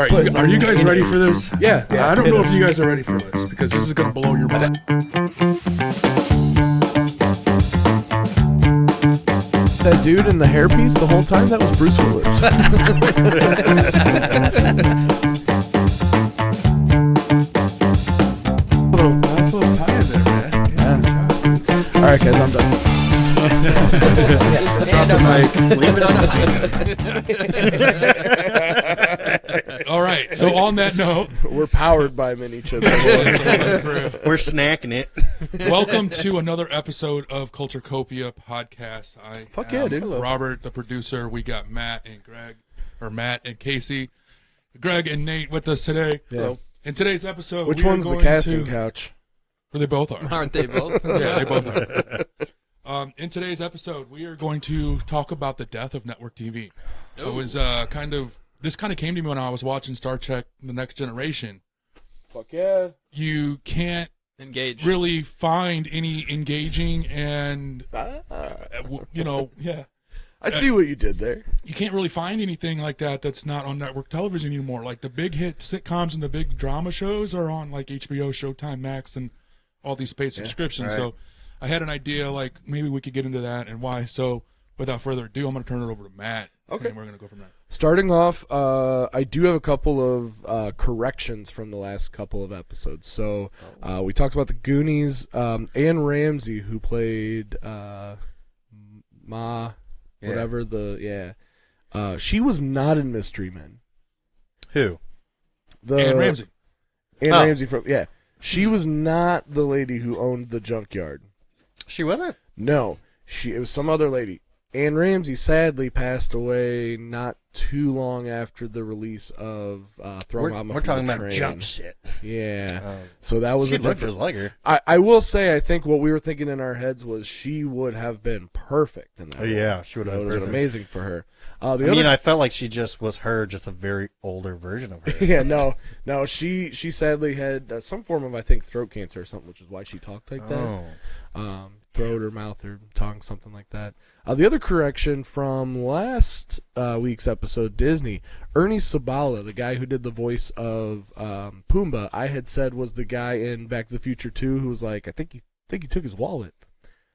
All right, are you guys ready for this? Yeah. I don't know if you guys are ready for this because this is going to blow your mind. That dude in the hairpiece the whole time, that was Bruce Willis. Nice little tie in there, man. Yeah. All right, guys, I'm done. Drop the mic. Leave it on a All right. So on that note, We're powered by mini chips. We're snacking it. welcome to another episode of Culture Copia podcast. Fuck yeah, dude. Robert, the producer. We got Matt and Casey, Greg and Nate with us today. Yeah. In today's episode, Which we are one's the going casting to, couch? Well, they both are. Aren't they both? Yeah, they both are. In today's episode, we are going to talk about the death of network TV. It was this kind of came to me when I was watching Star Trek: The Next Generation. Fuck yeah. You can't Engage. really find any engaging and I see what you did there. you can't really find anything like that that's not on network television anymore. Like the big hit sitcoms and the big drama shows are on like HBO, Showtime, Max, and all these paid subscriptions. right. So I had an idea, like maybe we could get into that and why. So without further ado, I'm going to turn it over to Matt. Okay. And we're going to go from there. Starting off, I do have a couple of corrections from the last couple of episodes. So we talked about the Goonies. Anne Ramsey, who played Ma, whatever she was not in Mystery Men. Who? Anne Ramsey. Anne Ramsey she was not the lady who owned the junkyard. She wasn't? No, it was some other lady. Anne Ramsey sadly passed away not too long after the release of Throw Mama We're from talking the about Train. jump shit. Yeah. So that was She a looked different. just like her. I will say, I think what we were thinking in our heads was she would have been perfect in that. Oh, yeah, role. she would have That been would have perfect. been amazing for her. I felt like she just was just a very older version of her. Yeah, no. She sadly had some form of, I think, throat cancer or something, which is why she talked like that. Throat or mouth or tongue, something like that. The other correction from last week's episode, Disney, Ernie Sabala, the guy who did the voice of Pumbaa, I had said was the guy in Back to the Future 2 who was like, I think he took his wallet.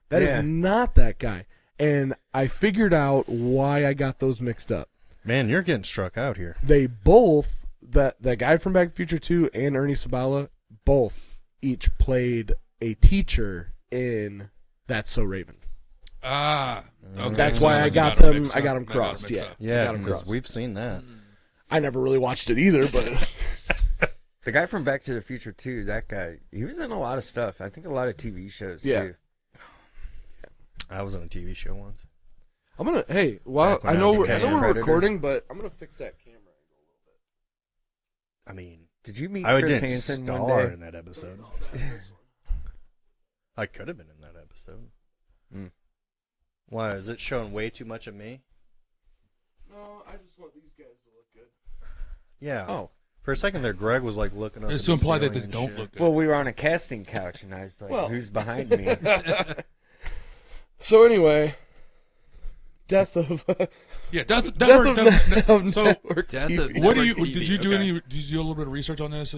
That is not that guy. And I figured out why I got those mixed up. Man, you're getting struck out here. They both, that guy from Back to the Future 2 and Ernie Sabala, both each played a teacher in That's So Raven. Okay. That's why I got them them. mixed I got up. them crossed. Yeah, I Yeah, got 'em because crossed. we've seen that. I never really watched it either, but The guy from Back to the Future 2, that guy, he was in a lot of stuff. I think a lot of TV shows, Yeah. too. I was on a TV show once. I'm gonna. Hey, well, Back when I I know was a we're kid. Predator. recording, but I'm gonna fix that camera angle I mean, Did you meet I Chris didn't Hansen one star day? in that episode. a little bit. I could have been in that episode. Hmm. Why? Is it showing way too much of me? No, I just want these guys to look good. Yeah. Oh. For a second there, Greg was like looking up. It's at to the imply that ceiling they and don't shit. look good. Well, we were on a casting couch, and I was like, Well. who's behind me? So anyway, death of Yeah, death of so network Death TV. of- what do Network you TV, did you do okay. did you do a little bit of research on this?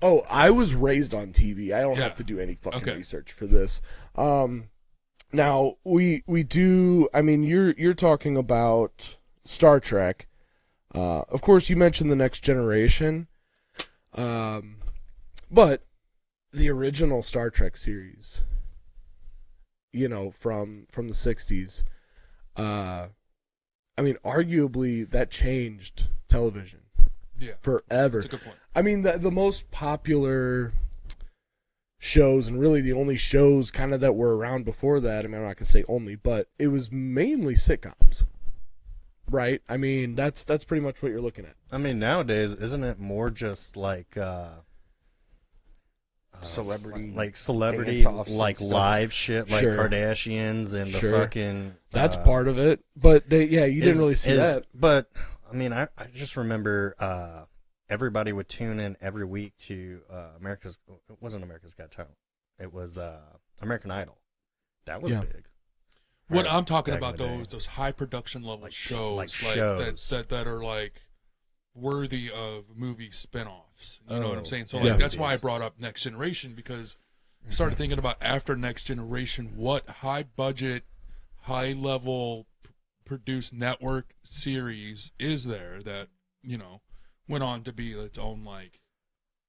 Oh, I was raised on TV. I don't Yeah. have to do any fucking Okay. research for this. Now we do. I mean, you're talking about Star Trek. Of course, you mentioned The Next Generation. But the original Star Trek series, from the 60s, I mean, arguably that changed television Yeah, forever. that's a good point. I mean, the most popular shows, and really the only shows kind of that were around before that, I mean, I'm not going to say only, but it was mainly sitcoms, right? I mean, that's pretty much what you're looking at. I mean, nowadays, isn't it more just like Celebrity celebrity, dance-offs and like stuff. live shit, like Sure. Kardashians and the Sure. fucking. That's part of it, but you didn't really see that. But I mean, I just remember everybody would tune in every week to America's. It wasn't America's Got Talent. It was American Idol. That was Yeah. big. What Right, I'm talking back in about the day. those high production level Like shows, shows. that are like worthy of movie spinoffs. You know what I'm saying? So Yeah. like that's why I brought up Next Generation, because I started thinking about after Next Generation, what high budget, high level produced network series is there that, you know, went on to be its own like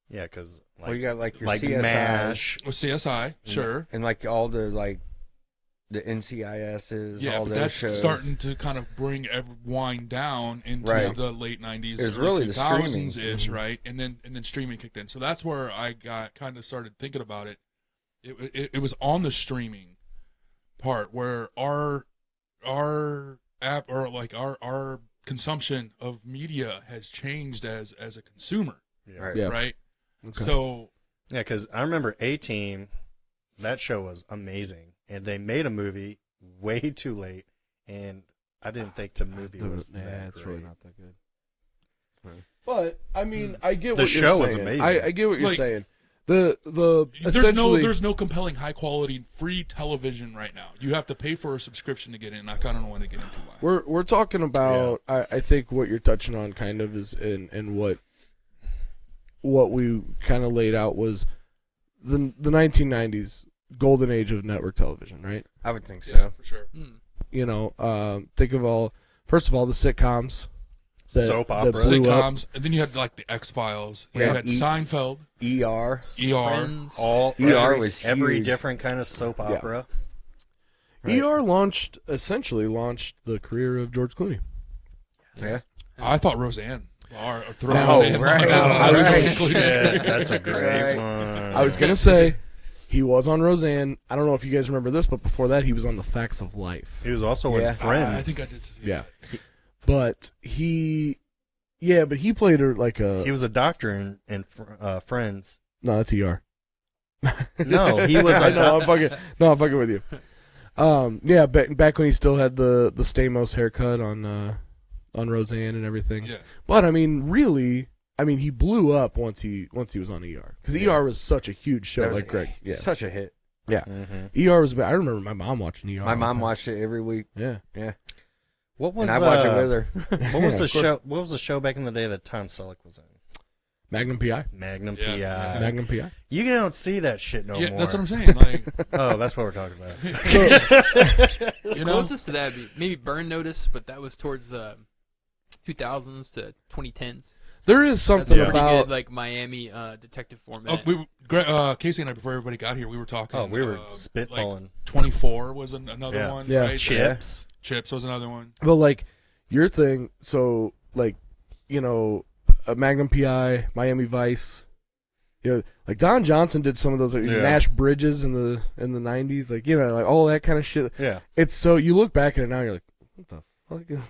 Yeah, because like, Well, you got like your like CSI MASH. CSI, sure. and like all the like the NCISs, Yeah, all but those that's shows. starting to kind of wind down into Right. the late 90s, It's early really the 2000s streaming. ish, right? And then streaming kicked in. So that's where I got kind of started thinking about it. It was on the streaming part where our app or like our consumption of media has changed as a consumer, Right. Yeah. right? Okay. So Yeah, because I remember A-Team, that show was amazing, and they made a movie way too late, and I didn't think the movie was that it's great. really not that good. But I mean, I get The what show you're was saying. amazing. I get what you're Like, saying. The essentially there's no compelling high quality free television right now. You have to pay for a subscription to get in. I kind of don't want to get into why. we're talking about. I think what you're touching on kind of is and what we kind of laid out was the 1990s golden age of network television, right? I would think Yeah, so. for sure. You know, think of first of all the sitcoms. that- Soap that operas. blew up. Sitcoms, and then you had like the X-Files. Yeah. You had Seinfeld, ER. Friends. All ER every, was every huge. different kind of soap opera. Right. essentially launched the career of George Clooney. Yeah. I thought Roseanne. Or throw No, Roseanne. right. I was- Shit, that's a great Right. one. I was gonna say he was on Roseanne. I don't know if you guys remember this, but before that he was on The Facts of Life. He was also Yeah. in Friends. I think I did. Yeah, but he played her like a He was a doctor in Friends. no, that's ER. No, he was I a know, I'm fucking with you. Yeah, back when he still had the Stamos haircut on Roseanne and everything. Yeah. But I mean, really, he blew up once he was on ER because ER was such a huge show. That was Like Greg, yeah, Such a hit. ER was. I remember my mom watching ER. My all the mom time. watched it every week. Yeah. What was And I watch it with her. What was Yeah, the of course. show? What was the show back in the day that Tom Selleck was in? Magnum PI. Magnum Yeah, PI. yeah. Magnum PI. You don't see that shit no Yeah, more. that's what I'm saying. Like, Oh, that's what we're talking about. you know, Closest to that would be maybe Burn Notice, but that was towards 2000s to 2010s. There is That's something a pretty about good, like Miami detective format. Casey and I, before everybody got here, we were talking. Oh, we were like, spitballing. 24 was another Yeah. one. Yeah. Right? Chips. Chips was another one. well, like your thing. So, like, you know, Magnum PI, Miami Vice. You know, like Don Johnson did some of those, like, Yeah. Nash Bridges in the '90s, like, you know, like all that kind of shit. Yeah. It's so you look back at it now, you're like, what the fuck?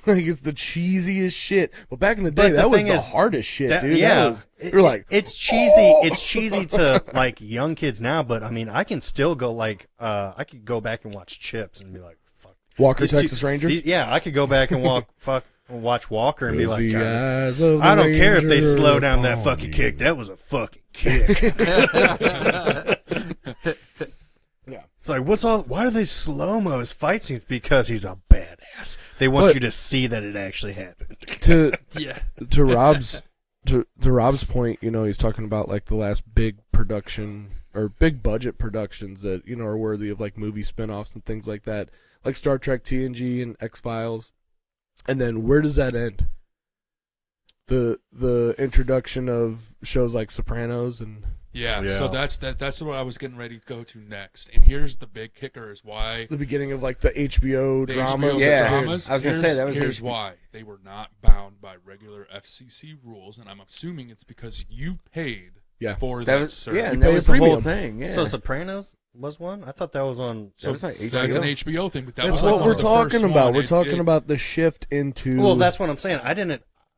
Like it's the cheesiest shit. But back in the day, But the that was thing the is, hardest shit, That- dude. yeah. That was, you're like, it's cheesy. It's cheesy to like young kids now, but I mean, I can still go like I could go back and watch Chips and be like, fuck. Walker, These two- Texas Ranger. yeah, I could go back and watch Walker and be like, The God, eyes of the I don't care if they Ranger slow down that upon fucking you. kick. That was a fucking kick. Yeah. It's like, why do they slow-mo his fight scenes? Because he's a badass. They want But- you to see that it actually happened. To yeah. to Rob's point, you know, he's talking about like the last big production or big budget productions that, you know, are worthy of like movie spin-offs and things like that, like Star Trek TNG and X-Files. And then where does that end? The introduction of shows like Sopranos and Yeah. Yeah. So that's what I was getting ready to go to next. And here's the big kicker: is why the beginning of like the HBO the dramas. HBO Yeah. dramas. I was gonna say, that was here's HBO. why they were not bound by regular FCC rules, and I'm assuming it's because you paid Yeah. for That that was, service. yeah, and pay that a was the whole premium. thing. Yeah. So Sopranos was one? I thought that was on. So That was like that's HBO. an HBO thing, but that That's was like what one we're of the first talking about. one. We're It- talking it- about the shift into. Well, that's what I'm saying.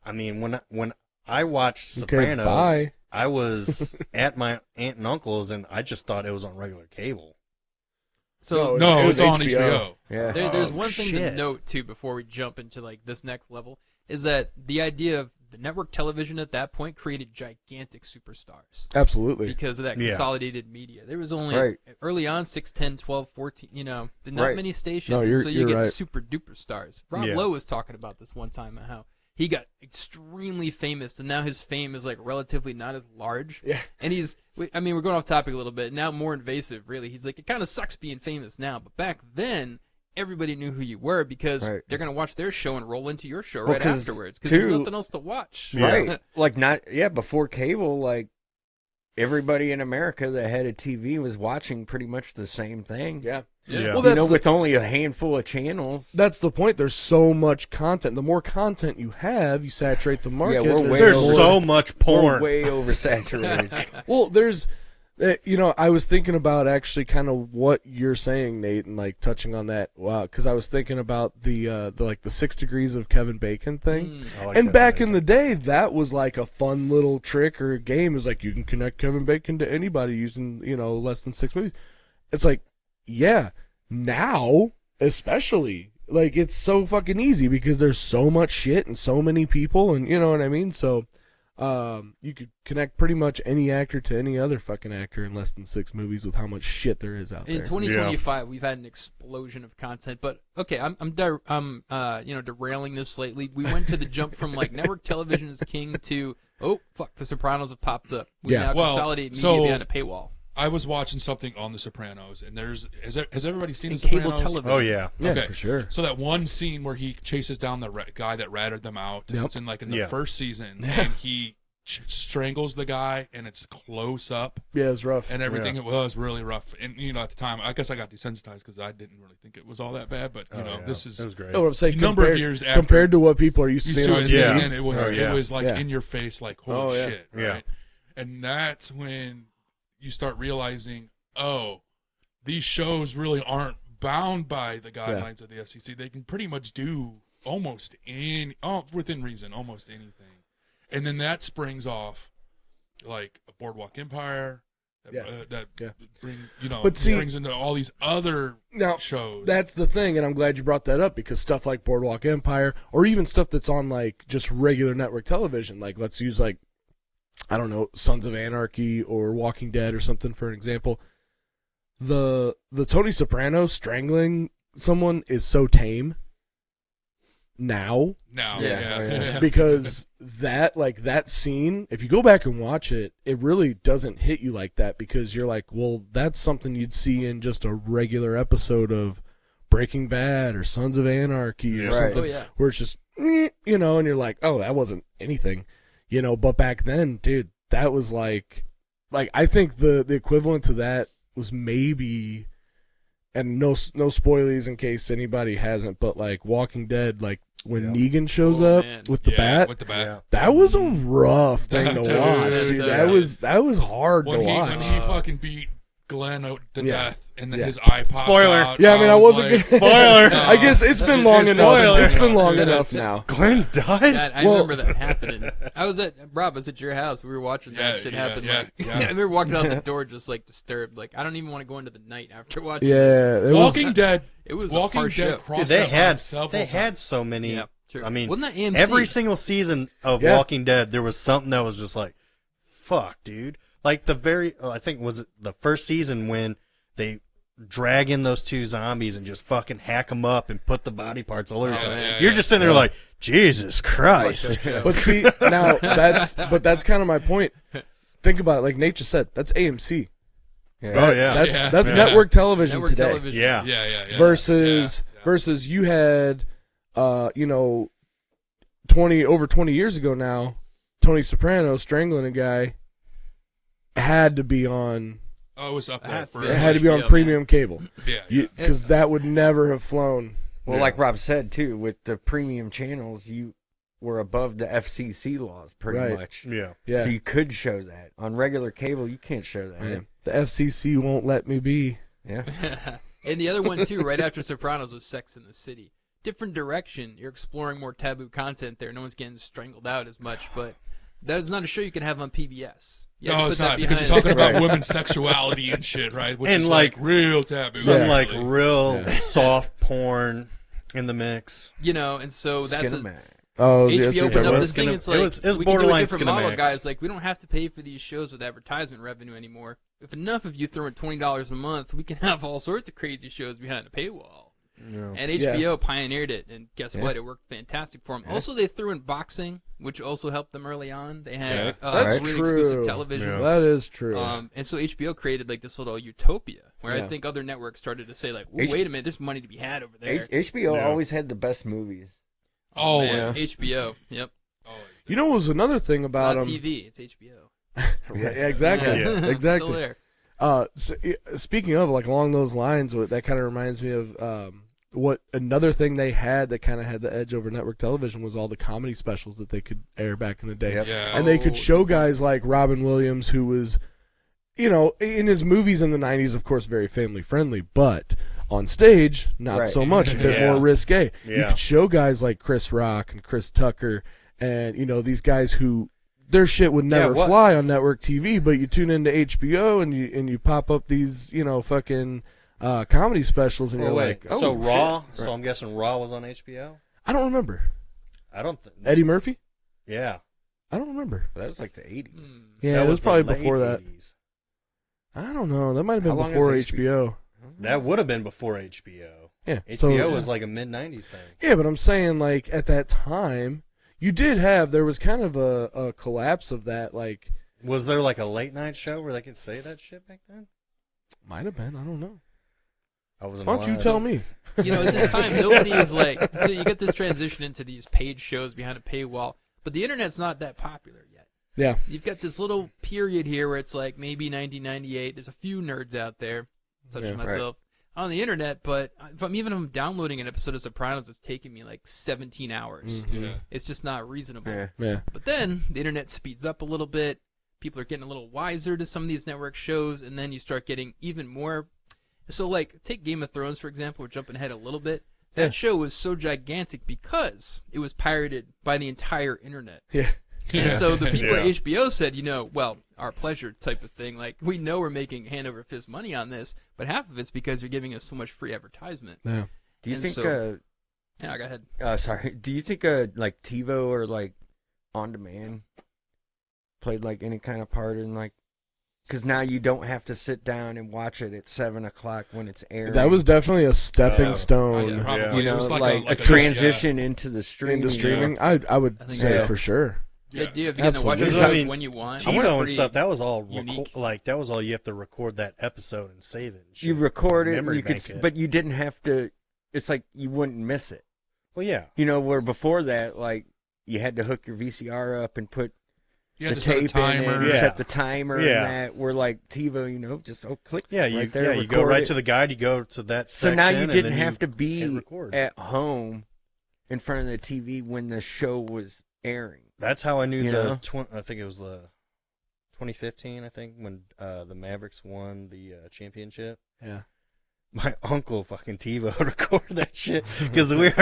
I mean, when I watched Okay, Sopranos, bye. I was at my aunt and uncle's, and I just thought it was on regular cable. So No, It it's was on HBO. HBO. yeah. there's Oh, one thing to shit. note too before we jump into like this next level is that the idea of the network television at that point created gigantic superstars Absolutely. because of that Yeah. consolidated media. There was only Right. early on 6, 10, 12, 14, you know, not Right. many stations, No, you're- so you you're get right. super duper stars. Rob Yeah. Lowe was talking about this one time how he got extremely famous, and now his fame is like relatively not as large. Yeah. And we're going off topic a little bit now, more invasive, really. He's like, it kind of sucks being famous now, but back then, everybody knew who you were because Right. they're gonna watch their show and roll into your show Well, right 'cause, afterwards because there's too- nothing else to watch. Yeah. Right. Like before cable, like everybody in America that had a TV was watching pretty much the same thing. Yeah. Yeah. Well, You that's know, the, with only a handful of channels. that's the point. There's so much content. The more content you have, you saturate the market. we're There's Way so over- much We're porn. way oversaturated. Well, there's, I was thinking about actually kind of what you're saying, Nate, and like touching on that. Wow, because I was thinking about the 6 degrees of Kevin Bacon thing. I like And that back idea. in the day, that was like a fun little trick or a game. It was like you can connect Kevin Bacon to anybody using less than 6 movies. It's like, yeah, now especially like it's so fucking easy because there's so much shit and so many people, and you know what I mean. So you could connect pretty much any actor to any other fucking actor in less than 6 movies with how much shit there is out In there. 2025, we've had an explosion of content. But okay, I'm derailing this slightly. We went to the jump from like network television is king to The Sopranos have popped up. We Yeah. now Well, consolidate media so- behind a paywall. I was watching something on The Sopranos, and has everybody seen And The cable Sopranos? television. Oh yeah. Yeah, Okay. for sure. So that one scene where he chases down the guy that ratted them out, Yep. it's in the Yeah. first season, and he strangles the guy, and it's close up, Yeah, it's rough. and everything. It was really rough, and at the time, I guess I got desensitized because I didn't really think it was all that bad. But Yeah. this is It was great. Oh, I'm saying number of compared, years after compared to what people are used to you seeing saw on it, TV. Yeah. and it was Oh, yeah. it was like Yeah. in your face, like holy Oh, yeah. shit, Yeah. right? And that's when you start realizing, oh, these shows really aren't bound by the guidelines of the FCC. They can pretty much do almost within reason, almost anything. And then that springs off like a Boardwalk Empire. That But see- brings into all these other Now, shows. that's the thing, and I'm glad you brought that up because stuff like Boardwalk Empire, or even stuff that's on like just regular network television, like let's use like, I don't know, Sons of Anarchy or Walking Dead or something for an example. The Tony Soprano strangling someone is so tame now now, Yeah. because that scene, if you go back and watch it, it really doesn't hit you like that because you're like, well, that's something you'd see in just a regular episode of Breaking Bad or Sons of Anarchy or Yeah. something, Oh, yeah. where it's just, and you're like, oh, that wasn't anything, but back then, dude, that was like I think the equivalent to that was maybe, and no spoilies in case anybody hasn't, but like Walking Dead, like when Negan shows Oh, up man. with the bat, with the bat. Yeah. that was a rough thing to Dude, watch, dude. dude. That was hard When to watch. when he fucking beat Glenn to Yeah. death, and then Yeah. his eye pops Spoiler. out. Yeah, I mean, I was wasn't like, gonna- Spoiler. I guess it's been long enough. Spoiler. It's been long Dude, enough that's- now. Glenn died. That, I Well- remember that happening. I was at your house. We were watching that Yeah, shit yeah, happen. yeah, like, yeah. I remember walking out the door just like disturbed. Like I don't even want to go into the night after watching. Yeah, this. it was. Walking Dead. It was Walking a harsh Dead show. crossed Dude, they that line had several they had times. so many. Yeah, sure. I mean, wasn't that AMC? every single season of Yeah. Walking Dead, there was something that was just like, fuck, dude. Like I think was it the first season when they drag in those 2 zombies and just fucking hack them up and put the body parts all over. Yeah, yourself. yeah, You're yeah. just sitting there like, Jesus Christ. But see, now that's kind of my point. Think about it, like Nate just said, that's AMC. Oh yeah. That's Yeah. network television network today. television. Yeah. Yeah. Versus Yeah. versus you had 20 years ago now, Tony Soprano strangling a guy had to be on Oh, it was up there It for. it had to be on HBO, premium cable Yeah. because that would never have flown. Well, like Rob said too, with the premium channels, you were above the FCC laws pretty Right. much. Yeah. Yeah, So you could show that on regular cable. You can't show that. man. The FCC won't let me be. Yeah. And the other one too, right after Sopranos, was Sex in the City. Different direction. You're exploring more taboo content there. No one's getting strangled out as much, but that is not a show you can have on PBS. You have to No, put it's that not because you're behind- talking about Right. women's sexuality and shit, right? Which And, is like, real taboo. Some Yeah. like really. real soft porn in the mix. and so that's a, Skinemax. Oh, HBO that's opened up was this thing. gonna- It's it like was we can do a borderline different model, Skinemax. guys. Like we don't have to pay for these shows with advertisement revenue anymore. If enough of you throw in $20 a month, we can have all sorts of crazy shows behind a paywall. And HBO pioneered it, and guess what? It worked fantastic for them. Also, they threw in boxing, which also helped them early on. They had That's really true. exclusive television. Yeah. That is true. And so HBO created like this little utopia where I think other networks started to say like, wait a minute, there's money to be had over there. HBO always had the best movies. Oh, man. HBO. Yep. You know, what was another thing about It's them? not TV. It's HBO. Right, exactly. Yeah. Exactly. Still there. Speaking of, like, along those lines, that kind of reminds me of what another thing they had that kind of had the edge over network television was all the comedy specials that they could air back in the day. Yep. Yeah. And they could show guys like Robin Williams, who was, you know, in his movies in the 90s, of course, very family friendly, but on stage, not so much, a bit more risque. You could show guys like Chris Rock and Chris Tucker and, you know, these guys who their shit would never fly on network TV, but you tune into HBO and you pop up these, you know, fucking comedy specials and you're like, oh, so Raw. shit. So I'm guessing Raw was on HBO. I don't remember. I don't think Eddie Murphy? Yeah, I don't remember. That was like the 80s. Yeah, that it was the probably late before that. 80s. I don't know. That might have been How long before is HBO. That would have been before HBO. Yeah. HBO was like a mid '90s thing. Yeah, but I'm saying, like, at that time, there was kind of a collapse of that, like. Was there like a late night show where they could say that shit back then? Might have been. I don't know. I wasn't. Why don't you tell me? You know, at this time, nobody is like. So you get this transition into these paid shows behind a paywall, but the internet's not that popular yet. Yeah. You've got this little period here where it's like maybe 1998. There's a few nerds out there, such as myself, on the internet. But if I'm downloading an episode of Sopranos, it's taking me like 17 hours. Yeah. It's just not reasonable. Yeah. But then the internet speeds up a little bit. People are getting a little wiser to some of these network shows, and then you start getting even more. So, like, take Game of Thrones, for example. We're jumping ahead a little bit. That show was so gigantic because it was pirated by the entire internet. Yeah. And so the people at HBO said, you know, well, our pleasure type of thing. Like, we know we're making hand over fist money on this, but half of it's because you're giving us so much free advertisement. Yeah. Do you And think? so- Yeah, go ahead. Sorry. Do you think like TiVo or like on demand played like any kind of part in like? Because now you don't have to sit down and watch it at 7:00 when it's airing. That was definitely a stepping stone. Probably. you It know, was like, a a transition into the streaming. Into streaming. I would I think say so. for sure. The idea of getting to watch Absolutely. shows I mean, when you want. TiVo and pretty stuff. That was all unique. that was all you have to record that episode and save it. And shit. You record it, Memory you could, bank it. but you didn't have to. It's like you wouldn't miss it. Well, yeah. You know, where before that, like you had to hook your VCR up and put You had the to set a tape in timer. and Yeah. set the timer. Yeah. And that we're like TiVo, you know, just click. Yeah, right there, you go record right it. to the guide. You go to that So section. now you and didn't then have to hit be record. at home in front of the TV when the show was airing. That's how I knew You know? I think it was the 2015. I think when the Mavericks won the championship. Yeah. My uncle fucking TiVo recorded that shit because we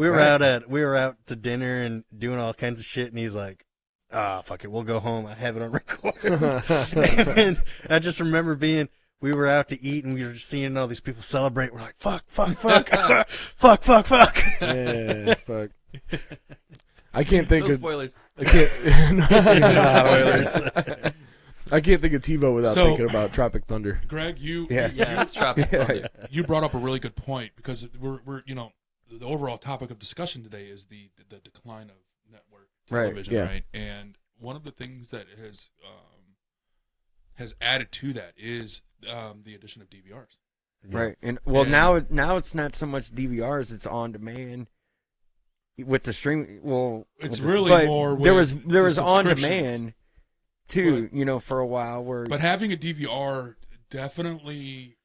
were out to dinner and doing all kinds of shit, and he's like, fuck it, we'll go home. I have it on record. And I just remember we were out to eat and we were just seeing all these people celebrate. We're like, fuck, fuck, fuck. Yeah, fuck. I can't think No of spoilers. I can't, Spoilers. I can't think of TiVo without So- thinking about Tropic Thunder. Greg, you Yes, Tropic Thunder. you brought up a really good point because we're you know the overall topic of discussion today is the decline of network Right, television, yeah. right? And one of the things that has added to that is the addition of DVRs. Right. And well, And- now it's not so much DVRs; it's on demand with the stream. Well, It's with the- really but more there with was there the was on subscriptions. demand too. You know, for a while where But having a DVR definitely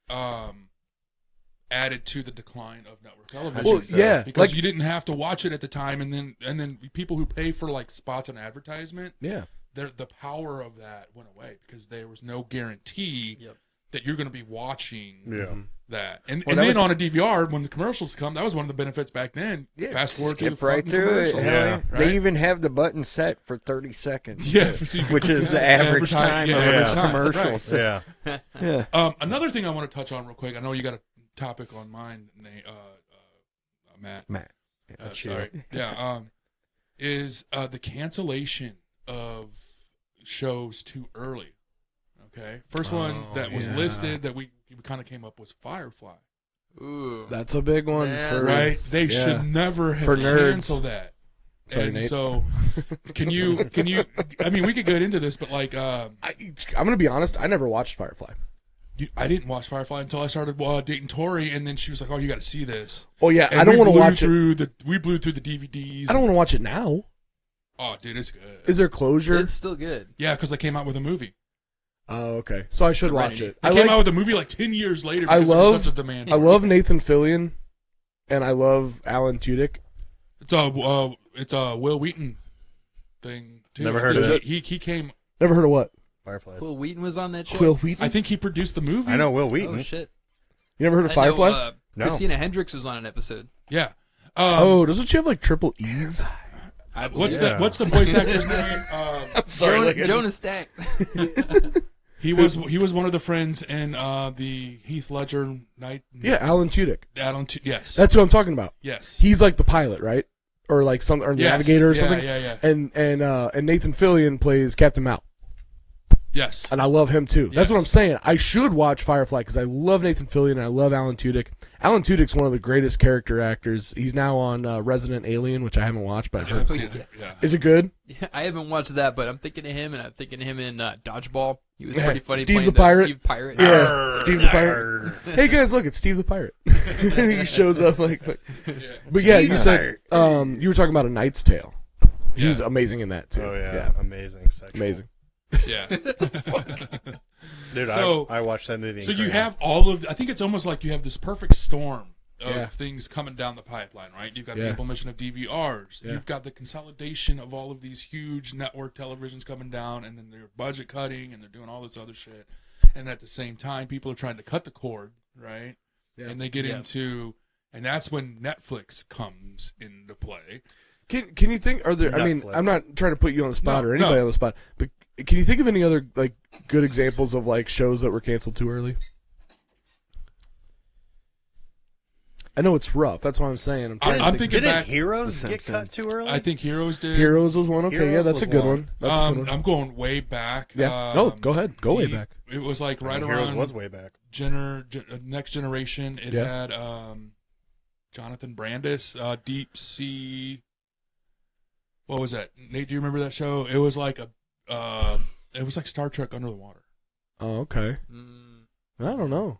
added to the decline of network television. Well, yeah, because like you didn't have to watch it at the time, and then people who pay for like spots on advertisement, yeah. the power of that went away because there was no guarantee that you're going to be watching that. And, Well, and that then was- on a DVR, when the commercials come, that was one of the benefits back then. Yeah, Fast forward to the skip right fucking through it. commercials. Yeah. Right? They even have the button set for 30 seconds. Yeah, so you can- which is the average advertise- time yeah, of average a time, commercial. right. So, Yeah. yeah. Another thing I want to touch on real quick. I know you got a topic on mine, Matt. Matt. Sorry. Yeah. Is the cancellation of shows too early? Okay. First one that was listed that we kind of came up was Firefly. Ooh. That's a big one Yeah, for Right? They yeah. should never have For nerds. canceled that. Sorry, and Nate. so, can you? I mean, we could get into this, but like, I'm gonna be honest. I never watched Firefly. I didn't watch Firefly until I started dating Tori, and then she was like, "Oh, you got to see this." Oh yeah, And I don't we want to blew watch it. through we blew through the DVDs. I don't want to watch it now. Oh, dude, it's good. Is there closure? It's still good. Yeah, because they came out with a movie. Oh, okay. So I should watch Serenity. it. They came out with a movie like 10 years later I because there was love- such a demand. I love Nathan Fillion, and I love Alan Tudyk. It's a Will Wheaton thing too. Never I heard think of it. He came. Never heard of what? Fireflies. Will Wheaton was on that show. Will Wheaton? I think he produced the movie. I know Will Oh Wheaton. shit! You never heard of I know, Firefly? No. Christina Hendricks was on an episode. Yeah. Oh, doesn't she have like triple E's? What's Yeah. the voice actor's name? Jonas Stacked. He was one of the friends in the Heath Ledger night. Yeah, Alan Tudyk. Yes. That's what I'm talking about. yes. He's like the pilot, right? Or like the Yes. navigator or Yeah, something. Yeah. And Nathan Fillion plays Captain Mal, Yes. and I love him too. That's what Yes. I'm saying. I should watch Firefly because I love Nathan Fillion and I love Alan Tudyk. Alan Tudyk's one of the greatest character actors. He's now on Resident Alien, which I haven't watched, but I've heard. Yeah. Is it good? Yeah, I haven't watched that, but I'm thinking of him, and I'm thinking of him in Dodgeball. He was Yeah. pretty funny. Steve playing the Pirate. Steve Pirate. Yeah, Steve the Pirate. Hey guys, look, it's Steve the Pirate. He shows up like. But yeah, you said you were talking about A Knight's Tale. He's amazing in that too. Oh yeah, amazing. Sexual. Amazing. Yeah. Dude. So- I watched that movie. So in you Korean. have all of. I think it's almost like you have this perfect storm of Yeah. things coming down the pipeline, right? You've got Yeah. the implementation of DVRs. Yeah. You've got the consolidation of all of these huge network televisions coming down, and then they're budget cutting, and they're doing all this other shit. And at the same time, people are trying to cut the cord, right? Yeah. And they get Yeah. into, and that's when Netflix comes into play. Can you think? Are there? I mean, Netflix. I'm not trying to put you on the spot No, or anybody no. on the spot, but can you think of any other like good examples of like shows that were canceled too early? I know it's rough. That's what I'm saying. I'm trying I'm to think. thinking Didn't back. Heroes The get cut Simpsons. too early? I think Heroes did. Heroes was one. Okay, yeah, Heroes that's was a good one. one. That's a good one. I'm going way back. Yeah. No, go ahead. Go way deep. back. It was like right Heroes around was way back. Next Generation. It Yeah. had Jonathan Brandis, Deep Sea. What was that? Nate, do you remember that show? It was like it was like Star Trek Under the Water. Oh, okay. I don't know.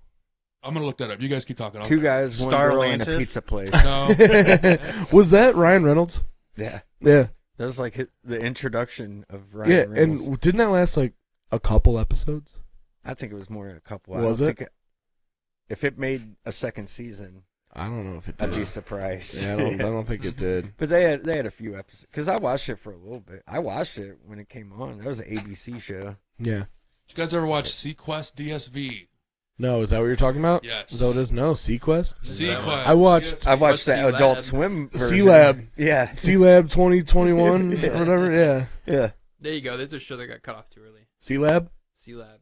I'm gonna look that up. You guys keep talking. Two guys, one girl, and a Starlantis. pizza place. No. Was that Ryan Reynolds? Yeah, Yeah. that was like the introduction of Ryan Yeah, Reynolds. and didn't that last like a couple episodes? I think it was more than a couple. Was I don't it? think if it made a second season, I don't know if it I'd did. be surprised. Yeah, I don't think it did. But they had a few episodes because I watched it for a little bit. I watched it when it came on. That was an ABC show. Yeah. You guys ever watch Sequest DSV? No, is that what you're talking about? Yes. Is that what it is? No, Sequest? Sequest. I watched- I watched that C-Lab. Adult Swim version. C-Lab. Yeah, C-Lab 2021 Yeah. or whatever. Yeah. yeah. There you go. There's a show that got cut off too early. C-Lab? C-Lab.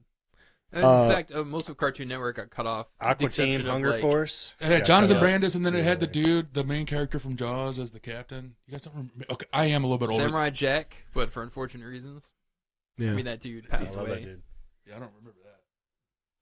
In fact, most of Cartoon Network got cut off. with the Aqua exception Teen of, Hunger like, Force. It had got Jonathan cut Brandis, and then too it had the early. dude, the main character from Jaws, as the captain. You guys don't remember? Okay, I am a little bit older. Samurai Jack, but for unfortunate reasons. Yeah. I mean, that dude I passed love that away. dude. Yeah, I don't remember that.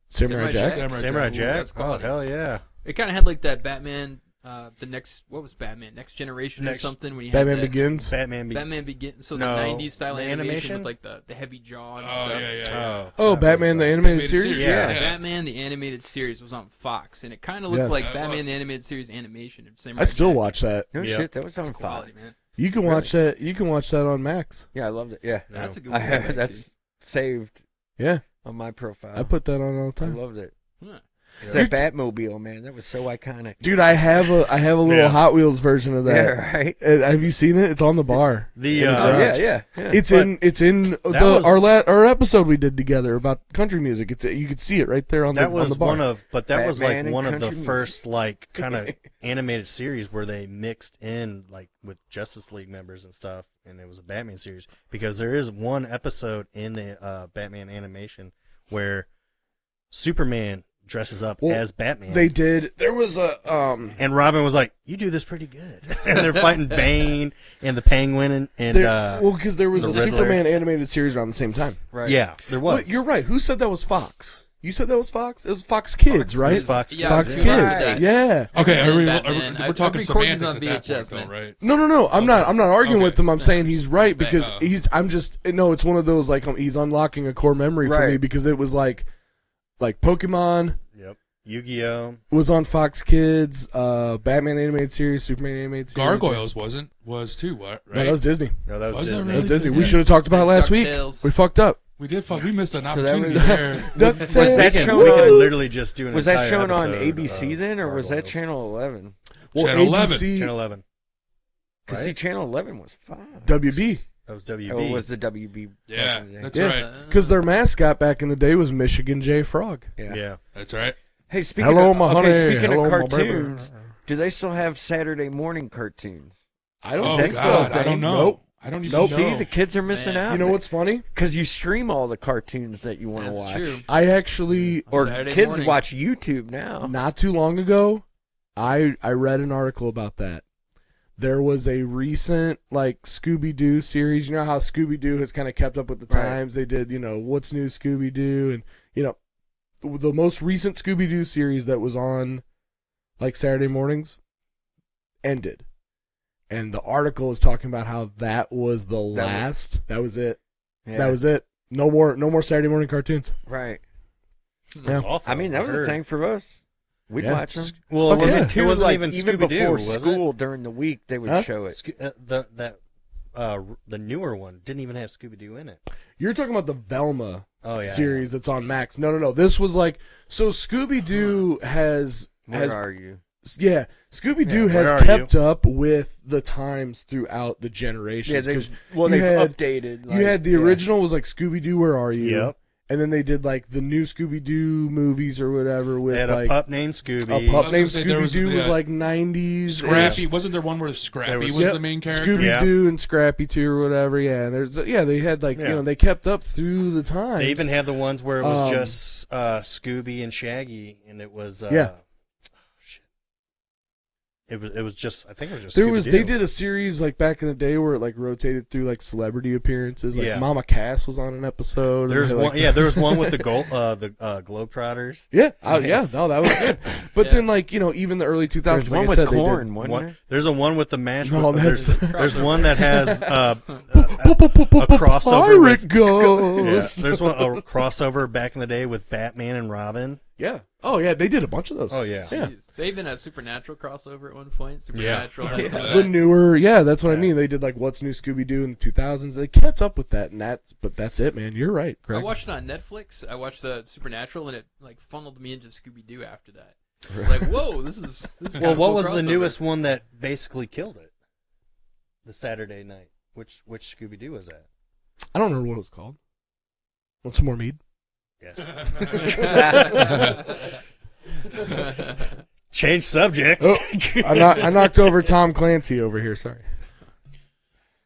Samurai Jack? Samurai Ooh, Jack. that's Oh quality. hell yeah! It kind of had like that Batman, what was Batman? Next Generation or Next- something? When you Batman had that, Begins? Batman Begins. So No, the 90s style the animation animation? with like the heavy jaw and Oh, stuff. yeah. Oh, that Batman, was, the animated animated series? series, Yeah. yeah. Batman the animated series was on Fox, and it kind of looked Yes. like Yeah, it Batman was. the animated series animation. of Samurai I still Jack. watch that. No Yep. shit, that was It's on quality, Fox. man. You can watch that. You can watch that on Max. Yeah, I loved it. Yeah, That's a good I one. to go have back that's saved Yeah. on my profile. I put that on all the I time. loved it. to. Huh. It's that Batmobile, man. That was so iconic. Dude, I have a little Yeah. Hot Wheels version of that. Yeah, right. Have you seen it? It's on the bar. The In the Oh garage. yeah. It's But in the was- our episode we did together about country music. You could see it right there on that on was the bar. one of, but that was Batman like and one of the country music. first like kind of animated series where they mixed in like with Justice League members and stuff, and it was a Batman series because there is one episode in the Batman animation where Superman dresses up Well, as Batman. They did. There was a And Robin was like, "You do this pretty good." And they're fighting Bane and the Penguin and because there was the a Riddler. Superman animated series around the same time. Right. yeah, there was. Well, you're right. Who said that was Fox? You said that was Fox? It was Fox Kids, right? It was Fox Yeah, Fox yeah. Kids. Yeah. Yeah. Okay, Batman. we're talking I've recorded semantics on at that VHS, point, though, man. right? No. I'm not arguing Okay. with him. I'm saying he's right because Uh-oh. it's one of those like he's unlocking a core memory for me Right. because it was like Pokemon Yep. Yu-Gi-Oh. was on Fox Kids, Batman animated series, Superman animated series. Gargoyles was too, what? Right? No, that was Disney. No, that was Was it Disney. That was really? Disney. We should have talked about it last week. DuckTales. We fucked up. We missed an So that opportunity was- there. Was that We shown could on? literally just do an Was that entire shown on episode ABC of then, or was that Gargoyles. Channel 11? Well, Channel 11. ABC, Channel 11? Because Right? see, Channel 11 was fine. WB. That was WB. Or was the WB? Yeah, back in the day? that's Yeah. right. Because their mascot back in the day was Michigan J. Frog. Yeah. That's right. Hey, speaking Hello, of, my okay, honey. speaking Hello, of my baby. cartoons, do they still have Saturday morning cartoons? I don't Oh think that's so. God, so I don't know. Nope. I don't even Nope. know. See, the kids are missing Man. out. You know what's funny? Because you stream all the cartoons that you want to That's watch. true. I actually, Or Saturday kids morning. watch YouTube now. not too long ago, I read an article about that. There was a recent Scooby-Doo series. You know how Scooby-Doo has kind of kept up with the Right. times. They did, What's New Scooby-Doo, and the most recent Scooby-Doo series that was on Saturday mornings ended. And the article is talking about how that was the last. That was it. Yeah. That was it. No more Saturday morning cartoons. right. Yeah. Awful. I mean, that was a thing for us. We'd Yeah. watch them. Well, Fuck it wasn't, yeah. it Too, wasn't like, even even Scooby-Doo, before was school during the week, they would Huh? show it? it. The newer one didn't even have Scooby-Doo in it. You're talking about the Velma Oh, yeah. series that's on Max. No. This was so Scooby-Doo has Where are you? yeah, Scooby-Doo Yeah, has where are kept up with the times throughout the generations. Yeah, they've 'Cause they've had- updated. you had the original was Scooby-Doo, Where Are You? Yep. And then they did the new Scooby-Doo movies or whatever with They had a pup named Scooby. a pup I was named gonna say, there was- Scooby-Doo was yeah. 90s. Scrappy. Wasn't there one where Scrappy There was- was Yep. the main character? Scooby-Doo and Scrappy 2 or whatever. Yeah, they had they kept up through the times. They even had the ones where it was Um, just Scooby and Shaggy, and it was Yeah. It was just, I think it was just There Scooby-Doo. was they did a series back in the day where it rotated through celebrity appearances. Yeah. Mama Cass was on an episode. There's and, one, there was one with the Globetrotters. Yeah, no, that was good. But Yeah. then even the early 2000s, There's like one I with said, they did- corn, wasn't One, there? there's a one with the mash. No, there's that's- one that has a Pirate crossover with Ghost. There's a crossover back in the day with Batman and Robin. Yeah. Oh yeah, they did a bunch of those. Oh yeah. Yeah. Jeez. They even had Supernatural crossover at one point. Yeah. Supernatural had some of The that. newer, that's what I Yeah. mean. They did What's New Scooby-Doo in the 2000s. They kept up with that, and that's it, man. You're right, I Greg. watched it on Netflix. I watched the Supernatural, and it funneled me into Scooby Doo after that. I was like, whoa, this is Well, kinda what cool was the crossover. newest one that basically killed it? The Saturday night. Which Scooby Doo was that? I don't remember what it was called. Want some more mead? Yes. Change subject. Oh, I knocked over Tom Clancy over here. Sorry.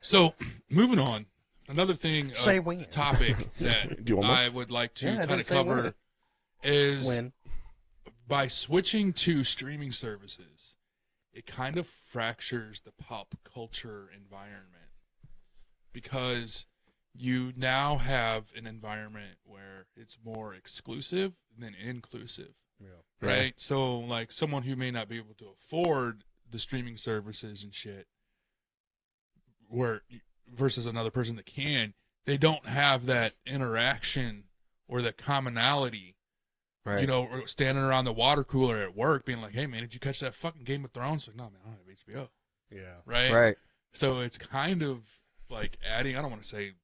So, moving on. Another thing, Say when. topic that Do you want more? I would like to Yeah, I kind didn't of say cover when. is When? by switching to streaming services, it kind of fractures the pop culture environment because you now have an environment where it's more exclusive than inclusive. Yeah. Right? So, someone who may not be able to afford the streaming services and shit, versus another person that can, they don't have that interaction or that commonality. Right. Or standing around the water cooler at work, being like, "Hey, man, did you catch that fucking Game of Thrones?" Like, no, man, I don't have HBO. Yeah. Right? Right. So it's kind of adding. I don't want to say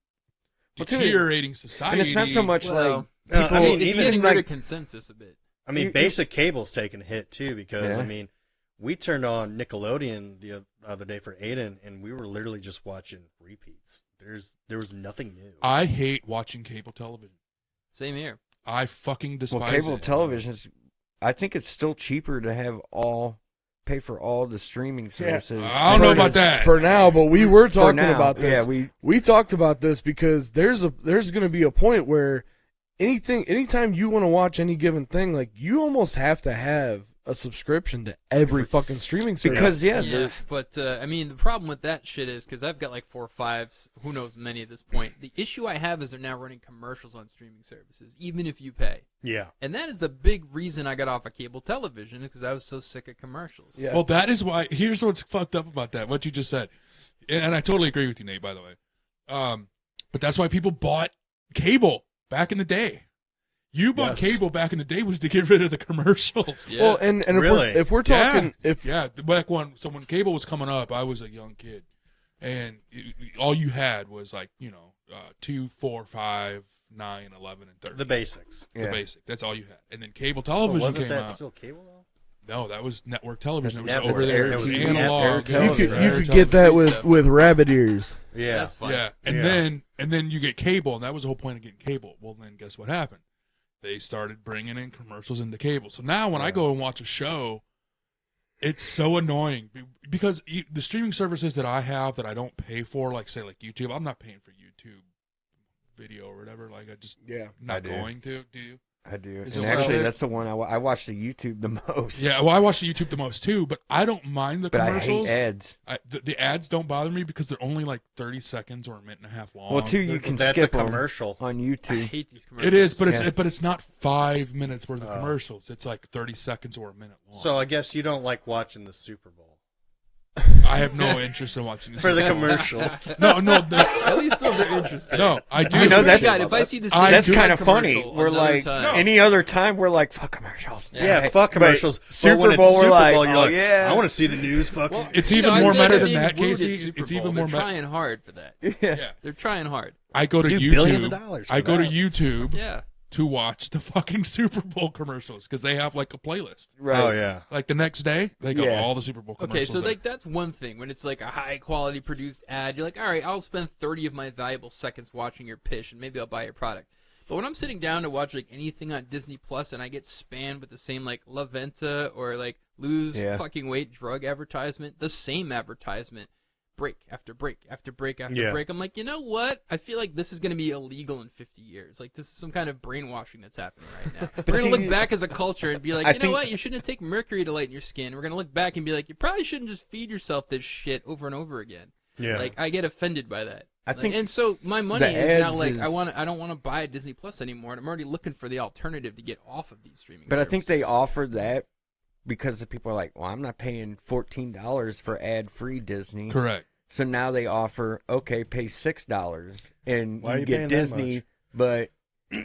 Well, too, deteriorating society. And it's not so much Well, people. I mean, it's even getting rid like of consensus a bit. I mean, You- basic cable's taking a hit too because Yeah. I mean, we turned on Nickelodeon the other day for Aiden, and we were literally just watching repeats. There was nothing new. I hate watching cable television. Same here. I fucking despise well, cable it. television is. I think it's still cheaper to have pay for all the streaming services. I don't know about that. For now, but we were For talking now, about this. yeah, we talked about this because there's going to be a point where anytime you want to watch any given thing, you almost have to have a subscription to every fucking streaming service. Because Yeah, but I mean, the problem with that shit is because I've got like 4 or 5, who knows many at this point. The issue I have is they're now running commercials on streaming services, even if you pay. Yeah. And that is the big reason I got off of cable television, because I was so sick of commercials. Yeah. Well, that is why. Here's what's fucked up about that. What you just said, and I totally agree with you, Nate. By the way, but that's why people bought cable back in the day. You bought cable back in the day was to get rid of the commercials. Yeah. Well, and Really? if we're talking, Back when cable was coming up, I was a young kid, and all you had was like 2, 4, 5, 9, 11, and 13. The basics. The basic. That's all you had. And then cable But television wasn't came that out. still cable though? No, that was network television. That's- It was over that's there. air- It was TV, analog. air you television. could get that with rabbit ears. Yeah. That's fine. Yeah, and then you get cable, and that was the whole point of getting cable. Well, then guess what happened? They started bringing in commercials into cable. So now when I go and watch a show, it's so annoying because the streaming services that I have that I don't pay for, like YouTube, I'm not paying for YouTube video or whatever. Like I just not going to. Do you? I do. Is And it actually, like- that's the one I watch the YouTube the most. Yeah, well, I watch the YouTube the most too, but I don't mind the But I commercials. hate ads. The ads don't bother me because they're only like 30 seconds or a minute and a half long. Well, too, you can That's skip a 'em commercial. on I YouTube. hate these commercials. It is, but Yeah. it's not 5 minutes worth of commercials. It's like 30 seconds or a minute long. So I guess you don't like watching the Super Bowl I have no interest in watching this. for the commercials. No, At least those are interesting. no, I do. I know that's- God, if I see the I same That's do kind of funny. commercial We're another like time- any other time, we're like fuck commercials. Yeah, fuck But commercials. But Super when it's Bowl, we're Super like, Bowl, you're oh, like, yeah. I want to see the news. Fucking. Well, It's you even know, I more feel meta like than they're that, being wooed at Casey. Super It's Bowl. even They're more meta. trying hard for that. Yeah. They're trying hard. I go to Dude, YouTube. billions of dollars for I go to that. YouTube Yeah. to watch the fucking Super Bowl commercials because they have like a playlist. Right. Oh yeah. Like the next day, they got Yeah. all the Super Bowl commercials. Okay, so there. like that's one thing. When it's like a high quality produced ad, you're like, all right, I'll spend 30 of my valuable seconds watching your pitch, and maybe I'll buy your product. But when I'm sitting down to watch like anything on Disney Plus, and I get spammed with the same like La Venta or like lose fucking weight drug advertisement, the same advertisement, break after break after break after break, I'm like, you know what? I feel like this is going to be illegal in 50 years. Like this is some kind of brainwashing that's happening right now. We're going to look back as a culture and be like, you know what? You shouldn't take mercury to lighten your skin. We're going to look back and be like, you probably shouldn't just feed yourself this shit over and over again. Yeah. Like I get offended by that. I think and so my money the is now ads like is- I don't want to buy Disney Plus anymore, and I'm already looking for the alternative to get off of these streaming. But I think they services. offered that because the people are like, well, I'm not paying $14 for ad-free Disney. correct. So now they offer, okay, pay $6 and Why are you you get paying that Disney, much? but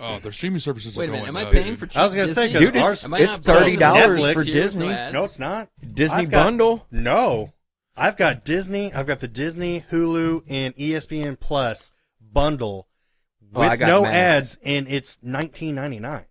Oh, their streaming services Wait are a minute, going am I up, paying dude. for cheap I was gonna say, Disney? dude, it's Am I it's not paying $30 Netflix for here? Disney. No ads? No, it's not. Disney I've got- bundle. No, I've got Disney. I've got the Disney, Hulu, and ESPN Plus bundle Oh, I with got no Max. ads, and it's $19.99,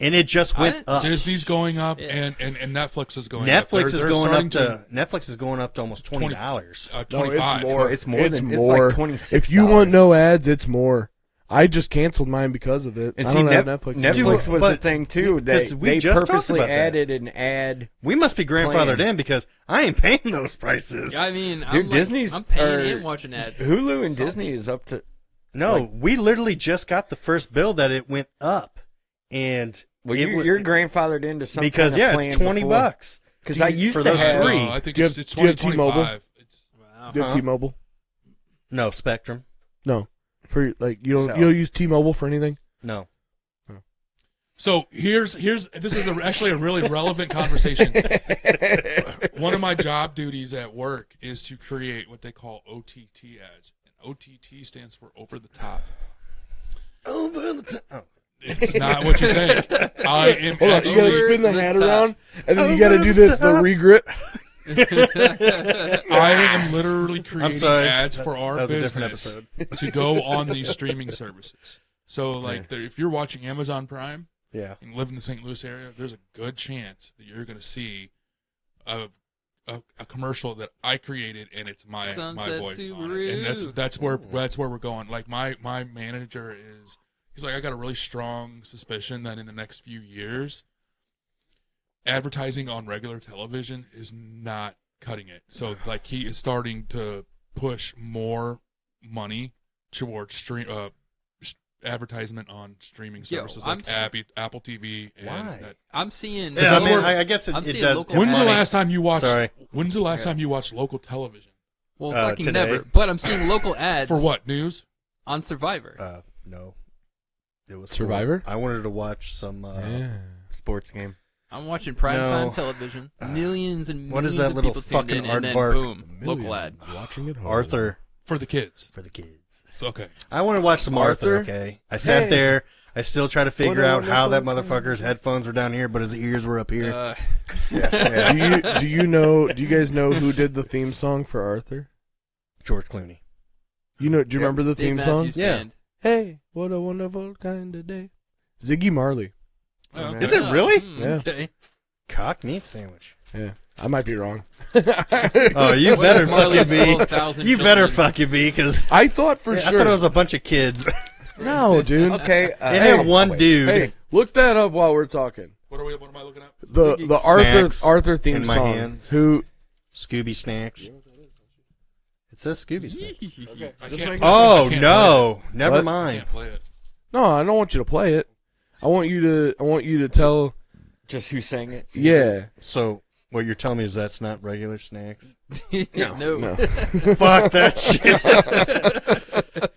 and it just went up. Disney's going up, Yeah. and Netflix is going up. Netflix is They're going starting up to Netflix is going up to almost $20. No, 25. it's more. It's more It's than more. it's like $26. If you want no ads, it's more. I just canceled mine because of it. and I see, don't have Netflix. Netflix anymore. was the But- thing too. because They we just talked purposely about that. added an ad. We must be grandfathered Plan. in because I ain't paying those prices. I mean, Dude, I'm Disney's- I'm paying or and watching ads. Hulu and Disney is up to. No, we literally just got the first bill that it went up, and Well, it you're grandfathered into something because it's $20 Because I used for to those have. three. No, I think Do you it's have- it's do you have 20, T-Mobile? 25. Wow. Do you have T-Mobile? No Spectrum. No. For like you don't So- you don't use T-Mobile for anything? No. So here's this is actually a really relevant conversation. One of my job duties at work is to create what they call OTT ads, and OTT stands for over the top. Over the top. It's not what you think. I am Hold on, you gotta actually, spin the the hat top. around, and then you gotta do this, the regrit. I am literally creating sorry. ads for our That was a different business episode. to go on these streaming services. So like if you're watching Amazon Prime Yeah. and live in the St. Louis area, there's a good chance that you're going to see a commercial that I created, and it's my Sunset voice on Subaru. it. And that's where we're going. Like my manager he's like, I got a really strong suspicion that in the next few years, advertising on regular television is not cutting it. So like he is starting to push more money towards advertisement on streaming Yo, services I'm like s- Apple TV. And Why? that- I'm seeing. Yeah, I that's mean, where- I guess I'm it seeing does. local- it When's the money- last time you watched? Sorry. When's the last time you watched local television? Well, fucking today. never. But I'm seeing local ads For what news? on Survivor. No. It was Survivor? I wanted to watch some. Sports game. I'm watching primetime No. television. Millions and What is millions that of little people tuned fucking in, and then aardvark? boom, local ad. Watching it home. Arthur For the kids. for the kids. Okay. I want to watch some Arthur. Arthur? Okay, I sat Hey. there. I still try to figure What a out how that wonderful- motherfucker's headphones were down here, but his ears were up here. Do you guys know who did the theme song for Arthur? George Clooney. Do you remember the Dave theme song? Matthews Yeah. Band. Hey, what a wonderful kind of day. Ziggy Marley. Oh, okay. Is it really? Yeah. Okay. Cock meat sandwich. Yeah, I might be wrong. Oh, you What better if Marley's fucking 12,000 be. You better children? fucking be, because I thought for I sure. thought it was a bunch of kids. No, dude. Okay. It had one dude. Hey, look that up while we're talking. What am I looking at? The Snacks Arthur theme in my song. hands. Who? Scooby Snacks. It says Scooby Snacks. I Just can't- make- Oh I can't no! Never What? I mind. can't play it. No, I don't want you to play it. I want you to tell. Just who sang it? Yeah. So what you're telling me is that's not regular snacks? no. No. Fuck that shit!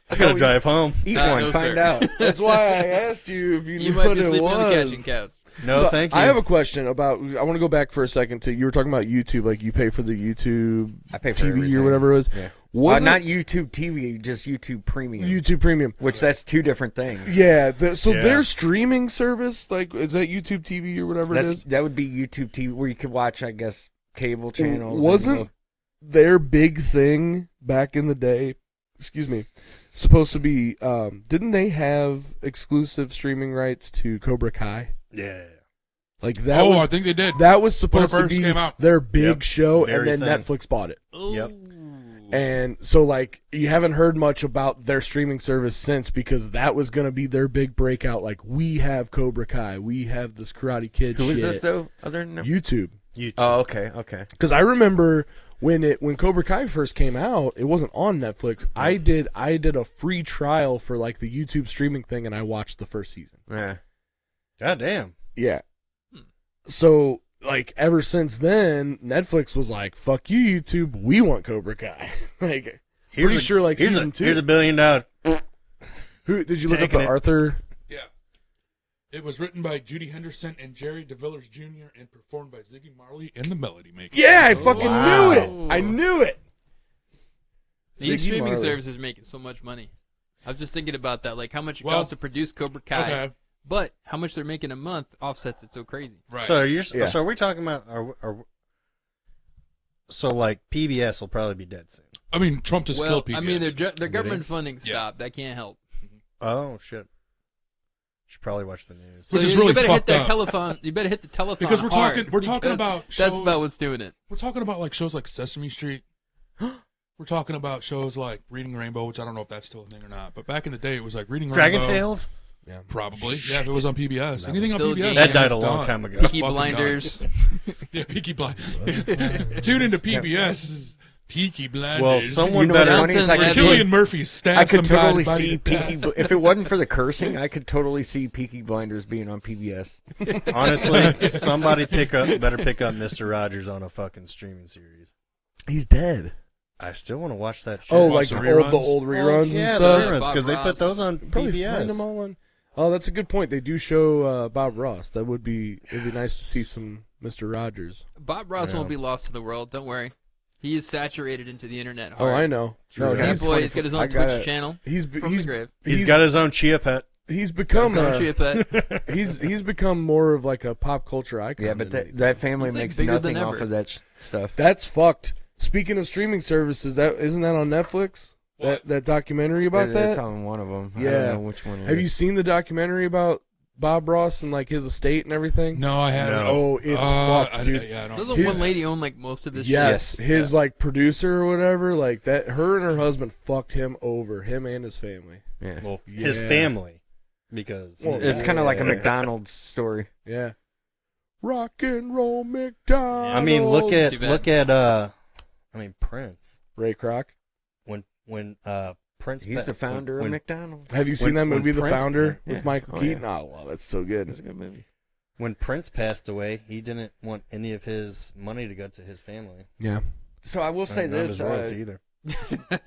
I gotta drive home. Eat Uh, one. no, find sir. out. That's why I asked you if you You knew might what be it sleeping on the was. catching couch. No, So, thank you. I have a question about. I want to go back for a second to you were talking about YouTube. Like you pay for the YouTube I pay for TV everything. or whatever it was. Yeah. Was not it YouTube TV, just YouTube Premium. YouTube Premium? Which that's two different things. Yeah. So Yeah. their streaming service, like, is that YouTube TV or whatever it is? That would be YouTube TV, where you could watch, I guess, cable channels. Wasn't their big thing back in the day? Excuse me. Supposed to be. Didn't they have exclusive streaming rights to Cobra Kai? Yeah. Like that. Oh, was, I think they did. that was supposed to first be came out. their big Yep. show, Very and then thing. Netflix bought it. Yep. And so, like, you haven't heard much about their streaming service since, because that was going to be their big breakout. Like, we have Cobra Kai, we have this Karate Kid. Who shit. is this though? Other than YouTube. YouTube. Oh, okay, okay. Because I remember when Cobra Kai first came out, it wasn't on Netflix. I did a free trial for like the YouTube streaming thing, and I watched the first season. Yeah. God damn. Yeah. So like ever since then, Netflix was like, "Fuck you, YouTube. We want Cobra Kai." Like, pretty sure like here's season a, 2. Here's $1 billion. Who did you look up Taking the it. Arthur? Yeah. It was written by Judy Henderson and Jerry DeVillers Jr. and performed by Ziggy Marley and the Melody Makers. Yeah, I fucking Wow. knew it. I knew it. These Ziggy streaming Marley. services are making so much money. I was just thinking about that, like how much it Well, costs to produce Cobra Kai, Okay. but how much they're making a month offsets it so crazy. Right. So Yeah. so are we talking about so like PBS will probably be dead soon. I mean, Trump just Well, killed PBS. I mean, their Did government he? funding stopped. That can't help. Oh shit. Should probably watch the news. Which so is you really better hit fucked that up. telephone. You better hit the telephone Because we're hard, talking because about that's shows- about what's doing it. We're talking about like shows like Sesame Street. We're talking about shows like Reading Rainbow, which I don't know if that's still a thing or not. But back in the day, it was like Reading Dragon Rainbow. Tales? Probably. Yeah, if it was on PBS. Anything on Still PBS. game. That man, died it's a long done. time ago. Peaky Fucking Blinders. Yeah, Peaky Blinders. Tune into PBS. Peaky Blinders. Well, someone You know what's better. funny is I Downton could, Abbey. Cillian Murphy stabbed I could somebody totally by see the- Peaky. If it wasn't for the cursing, I could totally see Peaky Blinders being on PBS. Honestly, somebody better pick up Mr. Rogers on a fucking streaming series. He's dead. I still want to watch that shit. Oh, watch like the the reruns? old reruns yeah, and the stuff. reruns, Bob because they put Ross. those on Probably find them PBS. all on. Oh, that's a good point. They do show Bob Ross. That would be. It'd be nice to see some Mr. Rogers. Bob Ross Yeah. won't be lost to the world. Don't worry. He is saturated into the internet. Oh, Hard. I know. Sure. No, Yeah, He's boy, he's got his I own gotta- Twitch channel He's from he's the grave. He's got his own chia pet. he's become His own a, chia pet. he's become more of like a pop culture icon. Yeah, but than anything. that family It's like makes bigger nothing than off ever. of that stuff. That's fucked. Speaking of streaming services, that isn't that on Netflix? What? That documentary about It's that? on one of them. I Yeah. don't know which one. Have you seen the documentary about Bob Ross and like his estate and everything? No, I haven't. No. Oh, it's fucked, dude. Yeah, I don't. Doesn't His- one lady own like most of this Yes, shit? his like producer or whatever, like that. Her and her husband fucked him over, him and his family. Yeah. Well, his Yeah. family, because Well, It's kind of like a Yeah. McDonald's story. Yeah, rock and roll McDonald's. I mean, look Too bad. at Prince Ray Kroc. when Prince. He's the founder of McDonald's. Have you seen that when movie, The Prince- Founder, yeah. with Michael Oh, Keaton? yeah. Oh, wow, that's so good. It's a good movie. When Prince passed away, he didn't want any of his money to go to his family. Yeah. So I will say Not this his royalty either.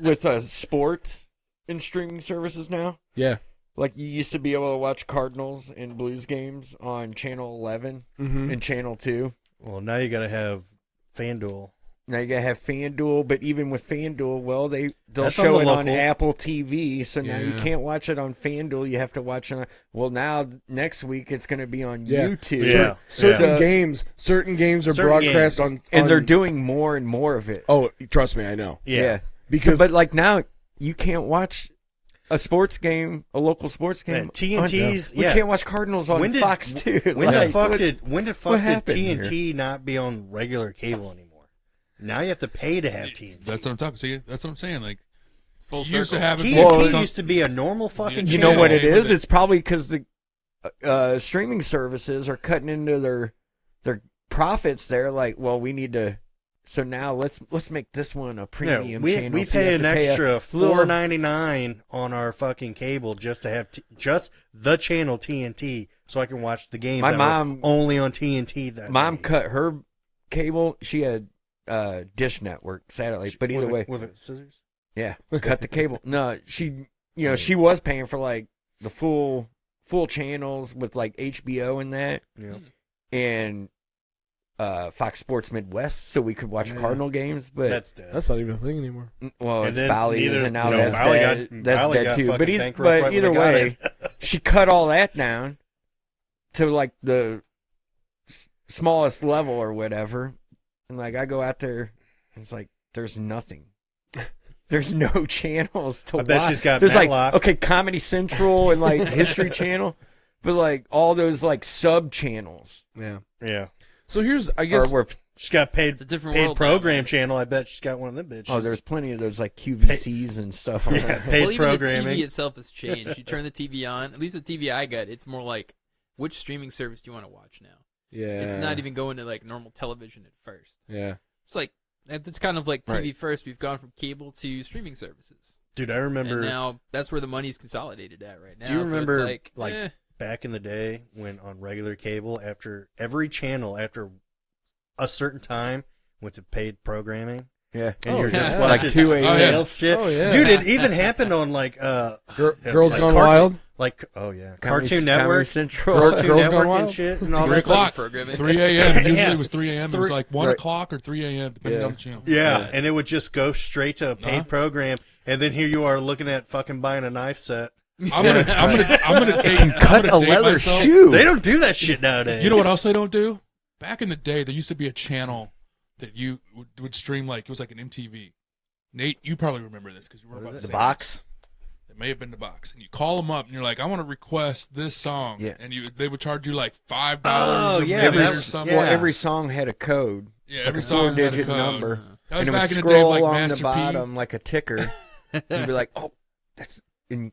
with sports and streaming services now. Yeah. Like you used to be able to watch Cardinals and Blues games on Channel 11 Mm-hmm. and Channel 2. Well, now you got to have FanDuel. Now you gotta have FanDuel, but even with FanDuel, well, they'll That's show on it the on local. Apple TV. So now you Yeah. can't watch it on FanDuel. You have to watch it on. Well, now next week it's going to be on Yeah. YouTube. Yeah. Certain So- games are Certain broadcast games. on, and they're doing more and more of it. Oh, trust me, I know. Yeah. Because but like now, you can't watch a sports game, a local sports game. Yeah, TNT's, We yeah. can't watch Cardinals on When did- Fox 2. When the Like, fuck what- did what happened TNT not be on regular cable anymore? Now you have to pay to have TNT. That's what I'm talking. See, that's what I'm saying. Like, Full you used to circle. have it. TNT Well, used to be a normal fucking You channel. know what it With is? it. It's probably because the streaming services are cutting into their profits. They're like, well, we need to. So now let's make this one a Yeah, premium we channel. we so you pay have an to pay a extra little- $4.99 on our fucking cable just to have just the channel TNT, so I can watch the games. My that mom- were only on TNT. That Mom day. cut her cable. She had Dish Network satellite, but either way, with it scissors. yeah, cut the cable. No, she she was paying for like the full channels with like HBO and that, Yeah. and Fox Sports Midwest, so we could watch Yeah. Cardinal games. But That's dead. that's not even a thing anymore. well, And it's then Bally neither- and now no, that's Bally dead. got- That's Bally dead got too. fucking But bankrupt but right when either they got way, she cut all that down to like the smallest level or whatever. And like I go out there, and it's like there's nothing. There's no channels to I watch. bet she's got There's Matlock. like okay, Comedy Central and like History Channel, but like all those like sub channels Yeah. Yeah. So here's, I are guess, where She's got It's a different paid world. program now, man. channel. I bet she's got one of them bitches. oh, there's plenty of those like QVCs and stuff. On Yeah, there. paid Well, even the programming. TV itself has changed. You turn the TV on. At least the TV I got, it's more like, which streaming service do you want to watch now? yeah. It's not even going to like normal television at first. Yeah. It's like it's kind of like TV Right. first. We've gone from cable to streaming services, Dude, I remember and now that's where the money's consolidated at right now. Do you So it's remember, like, back in the day when on regular cable, after every channel, after a certain time, went to paid programming, Yeah, and Oh, you're just yeah. watching Like 2 a.m. sales shit. Oh, yeah. Dude, it even happened on like Girls like Gone cartoon- Wild? like oh yeah, Comedy- Cartoon Comedy Network, Central. Cartoon Girls Gone Network and Wild? shit, and all 3 that stuff. o'clock. programming. 3 a.m. Usually Yeah. it was 3 a.m. It was like 1 Right. o'clock or 3 a.m. depending Yeah. on the channel. Yeah, and it would just go straight to a paid Uh-huh. program, and then here you are looking at fucking buying a knife set. I'm gonna take. Cut I'm a gonna take leather myself. shoe. They don't do that shit nowadays. You know what else they don't do? Back in the day, there used to be a channel that you would stream like it was like an MTV. Nate, you probably remember this because you were about The same box. age. It may have been the box, and you call them up and you're like, "I want to request this song," Yeah. and they would charge you like $5 Oh, a yeah, minute that or was- something. yeah. Well, every song had a code. Yeah, every like a song had a 4-digit code. number. That was And it would back in the day, scroll like along Master the P. bottom like a ticker. You'd be like, "Oh, that's." And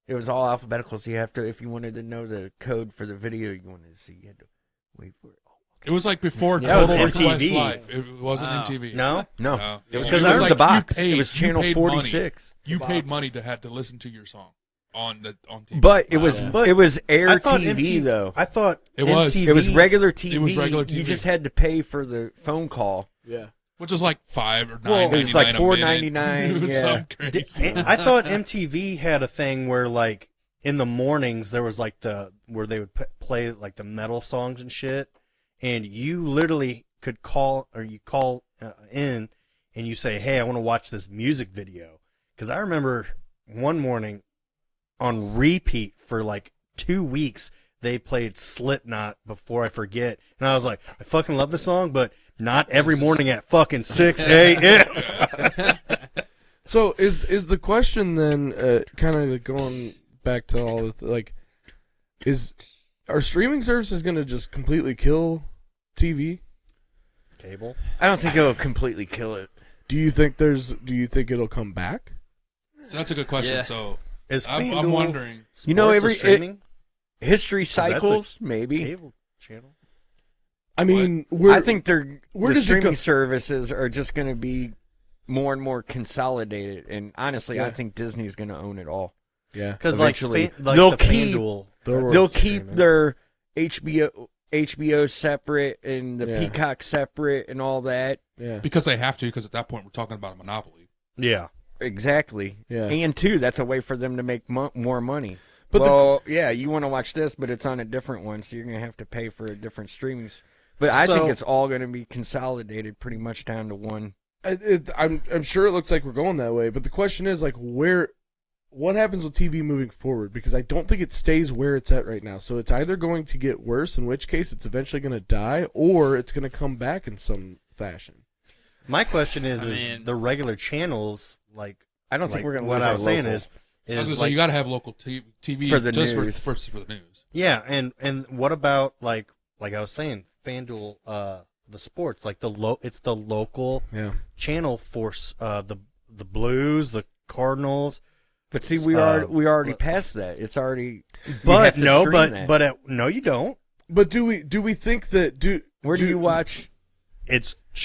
it was all alphabetical, so you have to, if you wanted to know the code for the video you wanted to see, you had to wait for it. Oh, It was like before That was Total Request MTV. Live. It wasn't Wow. MTV. No, no, No. it was Because because I the was box. you It was paid channel money. 46. You The paid box. money to have to listen to your song on TV. But it was Wow. it was Air I thought TV though. I thought It was. MTV, It was regular TV. It was regular You TV. just had to pay for the phone call. Yeah. which was like $5 or $9.99. Well, it was like a minute. $4.99, It was yeah. something crazy. I thought MTV had a thing where like in the mornings there was like where they would play like the metal songs and shit, and you literally could call in and you say, "Hey, I want to watch this music video." Because I remember one morning on repeat for like 2 weeks they played Slipknot Before I Forget, and I was like, I fucking love the song, but not every morning at fucking 6 a.m. So is the question then kind of going back to all the like, are streaming services going to just completely kill TV? Cable. I don't think it'll completely kill it. Do you think it'll come back? So that's a good question. Yeah. So Is I'm FanDuel wondering. You know, sports every- a streaming History that's a cycles, maybe. cable channel? I mean, I think where the does it streaming go- services are just going to be more and more consolidated. And honestly, I Yeah. think Disney's going to own it all. Yeah. Because like, Eventually, they'll they'll the keep- FanDuel, They'll keep streaming. their HBO separate and the Yeah. Peacock separate and all that. Yeah. Because they have to, because at that point we're talking about a monopoly. Yeah. Exactly. Yeah. And two, that's a way for them to make more money. But But yeah, you want to watch this, but it's on a different one, so you're going to have to pay for a different streamings. But I think So- it's all going to be consolidated pretty much down to one. I'm sure it looks like we're going that way, but the question is like what happens with TV moving forward? Because I don't think it stays where it's at right now. So it's either going to get worse, in which case it's eventually going to die, or it's going to come back in some fashion. My question is I mean- the regular channels, like, I don't think like we're going to what lose I our was saying local. is I was gonna say like, you got to have local TV For the just news. for the news. yeah, and what about like I was saying, FanDuel, the sports, like it's the local Yeah. channel for the Blues, the Cardinals. But see, we already passed that. It's already. you have But to no, stream that. no, you don't. But do we think that Where do you watch?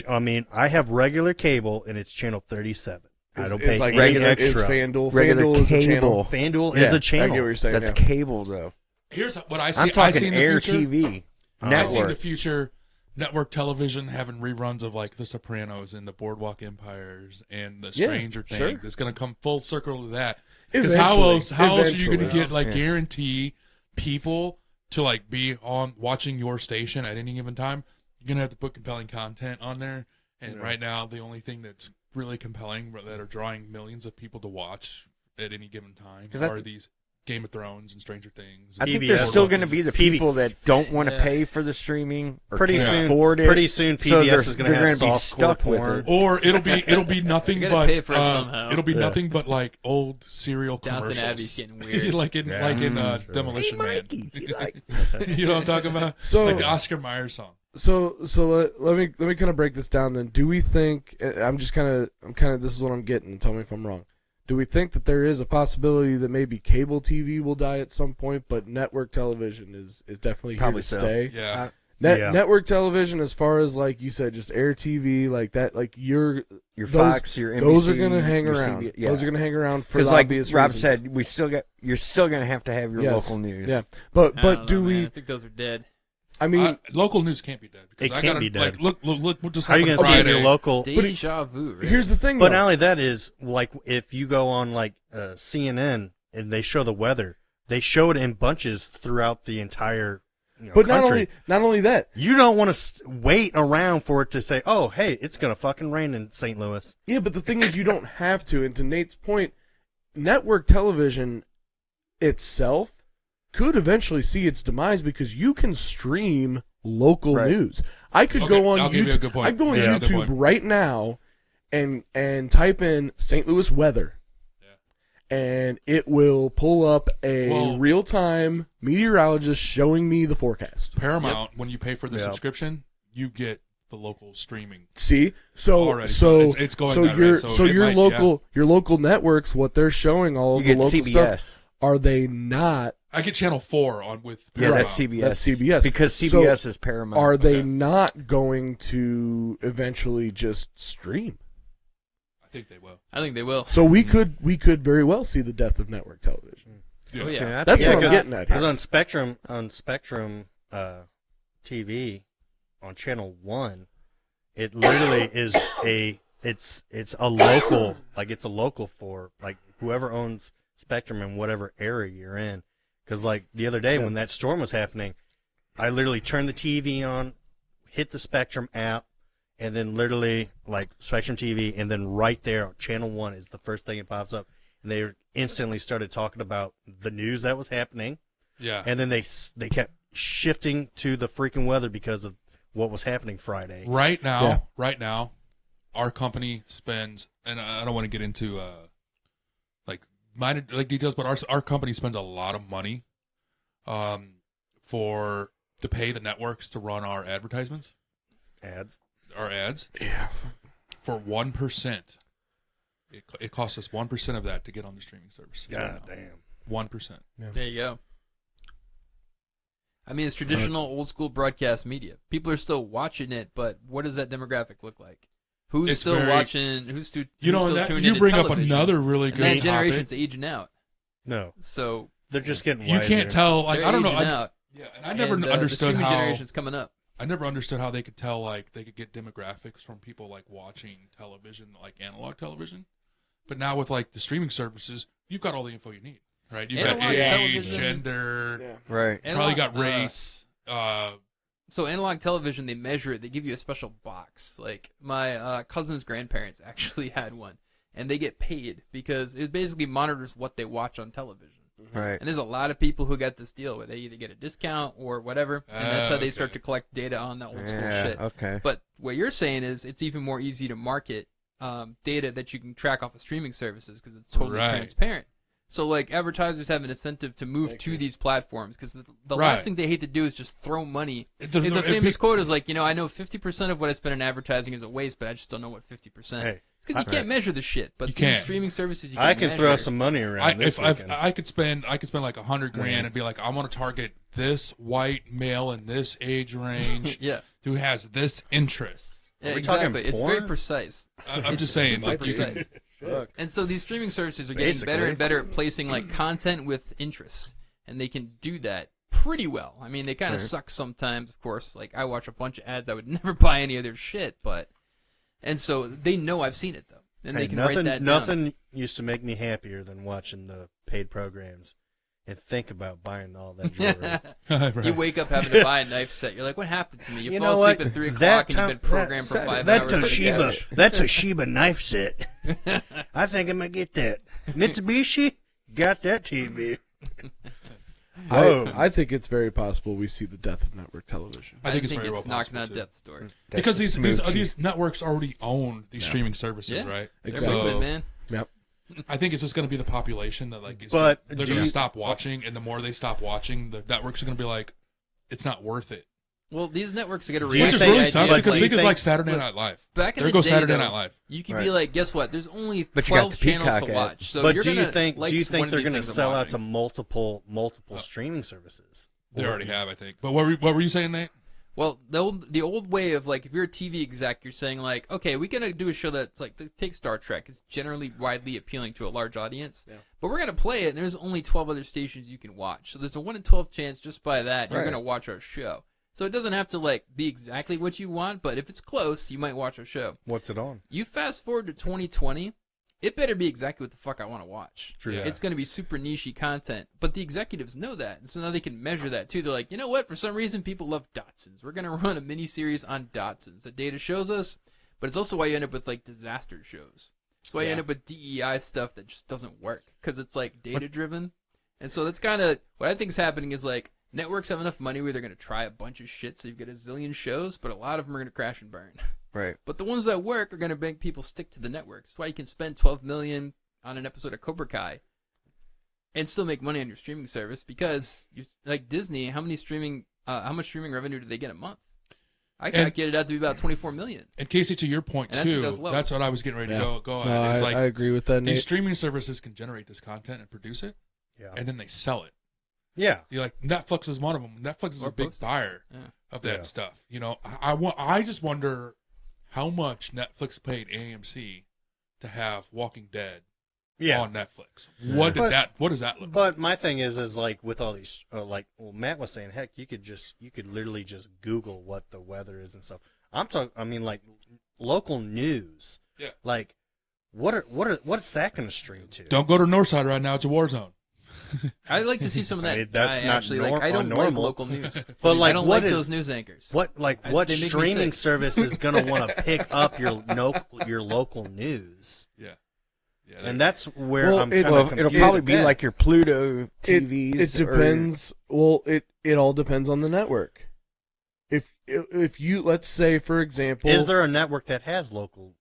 I mean, I have regular cable and it's channel 37. I don't pay like any regular extra. is FanDuel. Regular FanDuel is a channel. cable. FanDuel Yeah, is a I channel. get what you're saying. That's yeah. cable, though. Here's what I see. I'm I talking see in the Air future, TV I see in the network. future network television having reruns of like The Sopranos and the Boardwalk Empires and the Yeah, Stranger sure. Things. It's going to come full circle to that. Because how else are you going to get like Yeah. guarantee people to like be on watching your station at any given time? You're going to have to put compelling content on there. And right now, the only thing that's really compelling that are drawing millions of people to watch at any given time 'Cause are these Game of Thrones and Stranger Things. I think PBS. there's still going to be the PB. people that don't want to Yeah. pay for the streaming or Pretty can't soon, afford it. pretty soon, So PBS they're- is going to they're have gonna be softcore stuck with porn. it. Or it'll be nothing You gotta but pay for it somehow. it'll be Yeah. nothing but like old serial Downton commercials. Abbey's getting weird. like in sure. Demolition Man. you like- You know what I'm talking about? So Like the Oscar Mayer song. So let me kind of break this down then. Do we think I'm kind of this is what I'm getting. Tell me if I'm wrong. Do we think that there is a possibility that maybe cable TV will die at some point, but network television is definitely Probably here to so. stay? Yeah. Yeah. Network television, as far as like you said, just Air TV, like that, like your those- Fox, your NBC, those are gonna hang your around. CBS. Yeah. Those are gonna hang around for Because the like obvious Rob reasons. said, you're still going to have your Yes. local news. Yeah, but I don't know, do man. we? I think those are dead. I mean, Local news can't be dead because It I can't gotta be dead. like look what just How are you happened going to see Friday. your local? Deja vu. Right? here's the thing. But though. not only that is like if you go on like CNN and they show the weather, they show it in bunches throughout the entire But country. not only that. You don't want to wait around for it to say, "Oh, hey, it's gonna fucking rain in St. Louis." Yeah, but the thing is, you don't have to. And to Nate's point, network television itself could eventually see its demise because you can stream local Right. news. I could Okay, go on I'll give you a YouTube. good point. I could go on Yeah, good YouTube point. right now and type in St. Louis weather. And it will pull up a Well- real-time meteorologist showing me the forecast. Paramount, when you pay for the Yep. subscription, you get the local streaming. See, so Already, so so it's going so that your way, so so it your might- your local networks, what they're showing all You of the get local CBS. stuff, are they not? I get Channel 4 on with Yeah, Paramount. that's CBS. That's CBS. Because So CBS is Paramount. Are they Okay. not going to eventually just stream? I think they will. I think they will. So we could very well see the death of network television. Oh yeah. That's what I'm 'cause- getting at Because here. on Spectrum TV on Channel 1, it literally is it's a local, like it's a local for like whoever owns Spectrum in whatever area you're in. Because like the other day when that storm was happening, I literally turned the TV on, hit the Spectrum app, and then literally like Spectrum TV, and then right there, Channel 1 is the first thing that pops up. And they instantly started talking about the news that was happening. Yeah. And then they kept shifting to the freaking weather because of what was happening Friday. Right now, Yeah. our company spends, and I don't want to get into minor details, but our company spends a lot of money, to pay the networks to run our advertisements, Ads. our ads. Yeah. For 1%, it costs us 1% of that to get on the streaming service. God damn. 1%. There you go. I mean, it's traditional old school broadcast media. People are still watching it, but what does that demographic look like? Who's It's still very- watching? Who's still You know, still that, tuned you into bring up television? another really And good that topic. generation's aging out. No, So they're just getting You wiser. can't tell. Like they're I don't know. aging I, out. yeah, and I never And, the understood streaming how. generation's coming up. I never understood how they could tell, like, they could get demographics from people, like, watching television, like analog television. But now with, like, the streaming services, you've got all the info you need, right? You've got Analog age, television- gender, Right. probably got Analog- race. So analog television, they measure it. They give you a special box. Like my cousin's grandparents actually had one, and they get paid because it basically monitors what they watch on television. Right. And there's a lot of people who got this deal where they either get a discount or whatever, and that's how they start Okay. to collect data on that old school Yeah. shit. Okay. But what you're saying is it's even more easy to market data that you can track off of streaming services because it's totally Right. transparent. So like advertisers have an incentive to move to these platforms because the Right. last thing they hate to do is just throw money. The- Is a the- famous quote is like, I know 50% of what I spend in advertising is a waste, but I just don't know what 50%. Hey, Because you can't measure the shit, but You these can't. streaming services you can I can throw measure. some money around this if weekend. I could spend like $100 grand and be like, I want to target this white male in this age range Yeah. who has this interest. Yeah, we talking exactly. It's very porn? precise. I'm just saying. Super Like, you can- precise. Look. And so these streaming services are getting better and better at placing like content with interest, and they can do that pretty well. I mean, they kind of suck sometimes, of course. Like I watch a bunch of ads, I would never buy any of their shit, and so they know I've seen it though, and Hey, they can write that down. nothing used to make me happier than watching the paid programs and think about buying all that jewelry. Right. You wake up having to buy a knife set. You're like, what happened to me? You, You fall know asleep what? at 3 That o'clock and you've been programmed for 5 that hours. on the Toshiba, couch. that Toshiba knife set. I think I'm gonna get that. Mitsubishi got that TV. Whoa. I think it's very possible we see the death of network television. I think it's very it's well knocking possible, on too. death's door. Because these Smoochie. networks already own these streaming services, Yeah. right? They're Exactly. moving, man. Yep. I think it's just going to be the population that like is, But they're do going you- to stop watching, and the more they stop watching, the networks are going to be like, it's not worth it. Well, these networks are going to Do you Which is think- really but sucks do because you think it's think- like Saturday Look, Night Live. Back in There the goes day, Saturday though, Night Live. you could Right. be like, guess what? There's only But you got 12 the channels Peacock to ad. watch. So But you're do you gonna think like do you one think of they're these gonna things I'm sell out to watching. multiple streaming services? They already have, I think. But what were you saying, Nate? Well, the old way of like, if you're a TV exec, you're saying like, okay, we're gonna do a show that's like, take Star Trek. It's generally widely appealing to a large audience, but we're gonna play it. And there's only 12 other stations you can watch, so there's a 1 in 12 chance just by that you're Right. gonna watch our show. So it doesn't have to like be exactly what you want, but if it's close, you might watch our show. What's it on? You fast forward to 2020, it better be exactly what the fuck I want to watch. True. Yeah. It's going to be super niche content, but the executives know that, and so now they can measure that too. They're like, you know what? For some reason, people love Datsuns. We're going to run a mini series on Datsuns. The data shows us, but it's also why you end up with like disaster shows. It's why you end up with DEI stuff that just doesn't work because it's like data driven, and so that's kind of what I think is happening. Is like networks have enough money where they're going to try a bunch of shit, so you've got a zillion shows, but a lot of them are going to crash and burn. Right. But the ones that work are going to make people stick to the networks. That's why you can spend $12 million on an episode of Cobra Kai and still make money on your streaming service because, like Disney, how much streaming revenue do they get a month? I calculated it out to be about $24 million. And Casey, to your point And I think too, that's low. that's what I was getting ready to Yeah. go on. No, It's I like agree with that, these Nate. streaming services can generate this content and produce it, Yeah. and then they sell it. Yeah. You're like Netflix is one of them. Netflix is Or a big post it. buyer Yeah. of that Yeah. stuff. You know, I just wonder how much Netflix paid AMC to have Walking Dead Yeah. on Netflix. What But- does that look like? But my thing is like with all these, Matt was saying, heck, you could literally just Google what the weather is and stuff. I mean, like local news. Yeah. Like, what's that going to stream to? Don't go to Northside right now. It's a war zone. I'd like to see some of that. I mean, that's I not actually like. I don't like normal. local news. But like, I don't what like is those news anchors. what They make me streaming sick. service is going to want to pick up your local news? Yeah. Yeah. And that's where Well, I'm it's- kind Well, of it'll confused. probably be Yeah. like your Pluto It TVs. or- depends. Well, it all depends on the network. If you, let's say for example, Is there a network that has local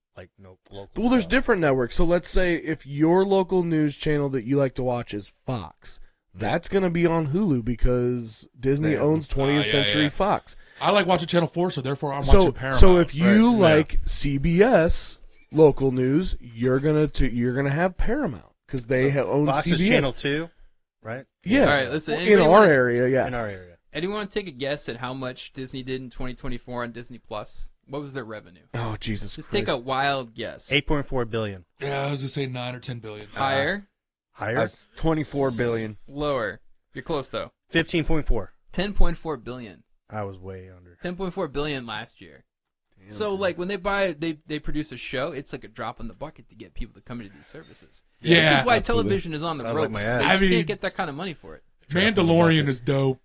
local? well, there's stuff? different networks. So let's say if your local news channel that you like to watch is Fox, that's going to be on Hulu because Disney Yeah. owns 20th yeah, Century yeah. Fox. I like watching Channel 4, so therefore I'm So watching Paramount. so if you Right. like CBS local news, you're gonna have Paramount because they own Fox CBS. is Channel 2, right? Yeah. All right, listen, Well, in anybody our wanna- area, yeah. In our area. Anyone want to take a guess at how much Disney did in 2024 on Disney Plus? What was their revenue? Oh Jesus Just Christ! take a wild guess. 8.4 billion. Yeah, I was gonna say 9 or 10 billion. Higher, Higher? 24 billion. lower. You're close though. 15.4. 10.4 billion. I was way under. 10.4 billion last year. Damn, So dude. like when they produce a show, it's like a drop in the bucket to get people to come into these services. Yeah, This is why absolutely. television is on the Sounds like ropes. my 'cause ass. they I just mean- can't get that kind of money for it. Mandalorian is dope.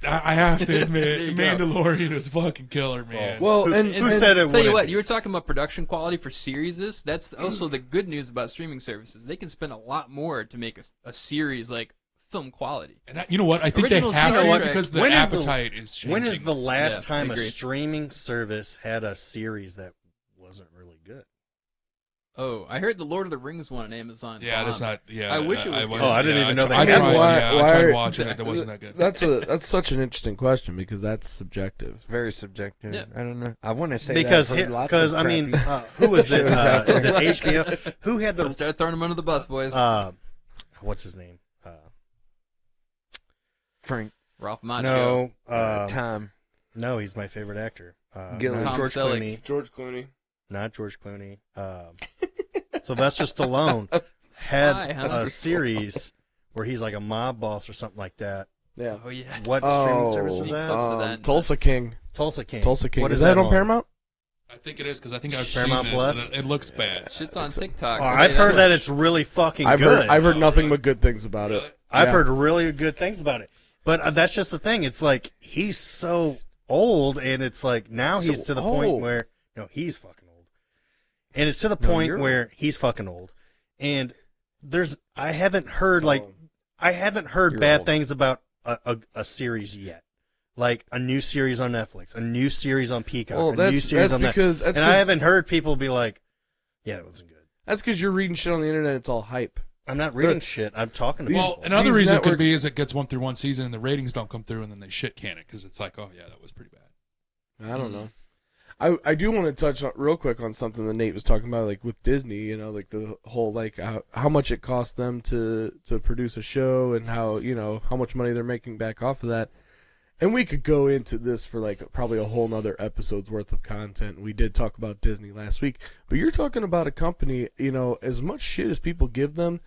I have to There admit, you go. Mandalorian is fucking killer, man. Well, Who- and who said it Tell you wouldn't what, be? you were talking about production quality for series. That's also the good news about streaming services. They can spend a lot more to make a series like film quality. And you know what? I think Original they have Star to Trek. because the When is the- appetite is changing. When is the last Yeah, time I a agree. streaming service had a series that wasn't really good? Oh, I heard the Lord of the Rings one on Amazon. Yeah, that's bombed. not. Yeah, I wish it was good. Oh, I didn't even know they I had tried, one. Why- yeah, why I tried are- watching it. That wasn't that good. that's such an interesting question because that's subjective. Very subjective. Yeah. I don't know. I want to say Because that for lots of I mean, crappy- who was it? shows out Is there. it HBO? Who had Let's the start throwing them under the bus, boys. what's his name? Frank Ralph Macchio. No, Tom. no, he's my favorite actor. Gillen. Not Tom George Selleck. Clooney. George Clooney. Not George Clooney. Sylvester Stallone had Hi, huh? a series where he's like a mob boss or something like that. Yeah. Oh yeah. What Oh, streaming service is Clips that? of that. Tulsa King. Tulsa King. Tulsa King. What Is that on on Paramount? I think it is because I think I've Paramount seen this. Plus? And it looks bad. Shit's on TikTok. Oh, I'll I've tell you heard that much. it's really fucking I've good. heard Oh, nothing really? but good things about it. Really? I've Yeah. heard really good things about it. But that's just the thing. It's like he's so old, and it's like now he's So to the point old. where he's fucking old, and it's to the No, point you're where he's fucking old. And I haven't heard You're bad old. things about a series yet. Like a new series on Netflix, a new series on Peacock, Well, a new series on because that. And I haven't heard people be like, "Yeah, it wasn't good." that's because you're reading shit on the internet. It's all hype. I'm not reading shit. I'm talking to These- people. Well, another These reason could networks- be is it gets 1 through 1 season and the ratings don't come through and then they shit can it because it's like, oh yeah, that was pretty bad. I don't know. I do want to touch on, real quick on something that Nate was talking about, like with Disney. You know, like the whole like how much it costs them to produce a show and how how much money they're making back off of that. And we could go into this for like probably a whole nother episode's worth of content. We did talk about Disney last week, but you're talking about a company, as much shit as people give them,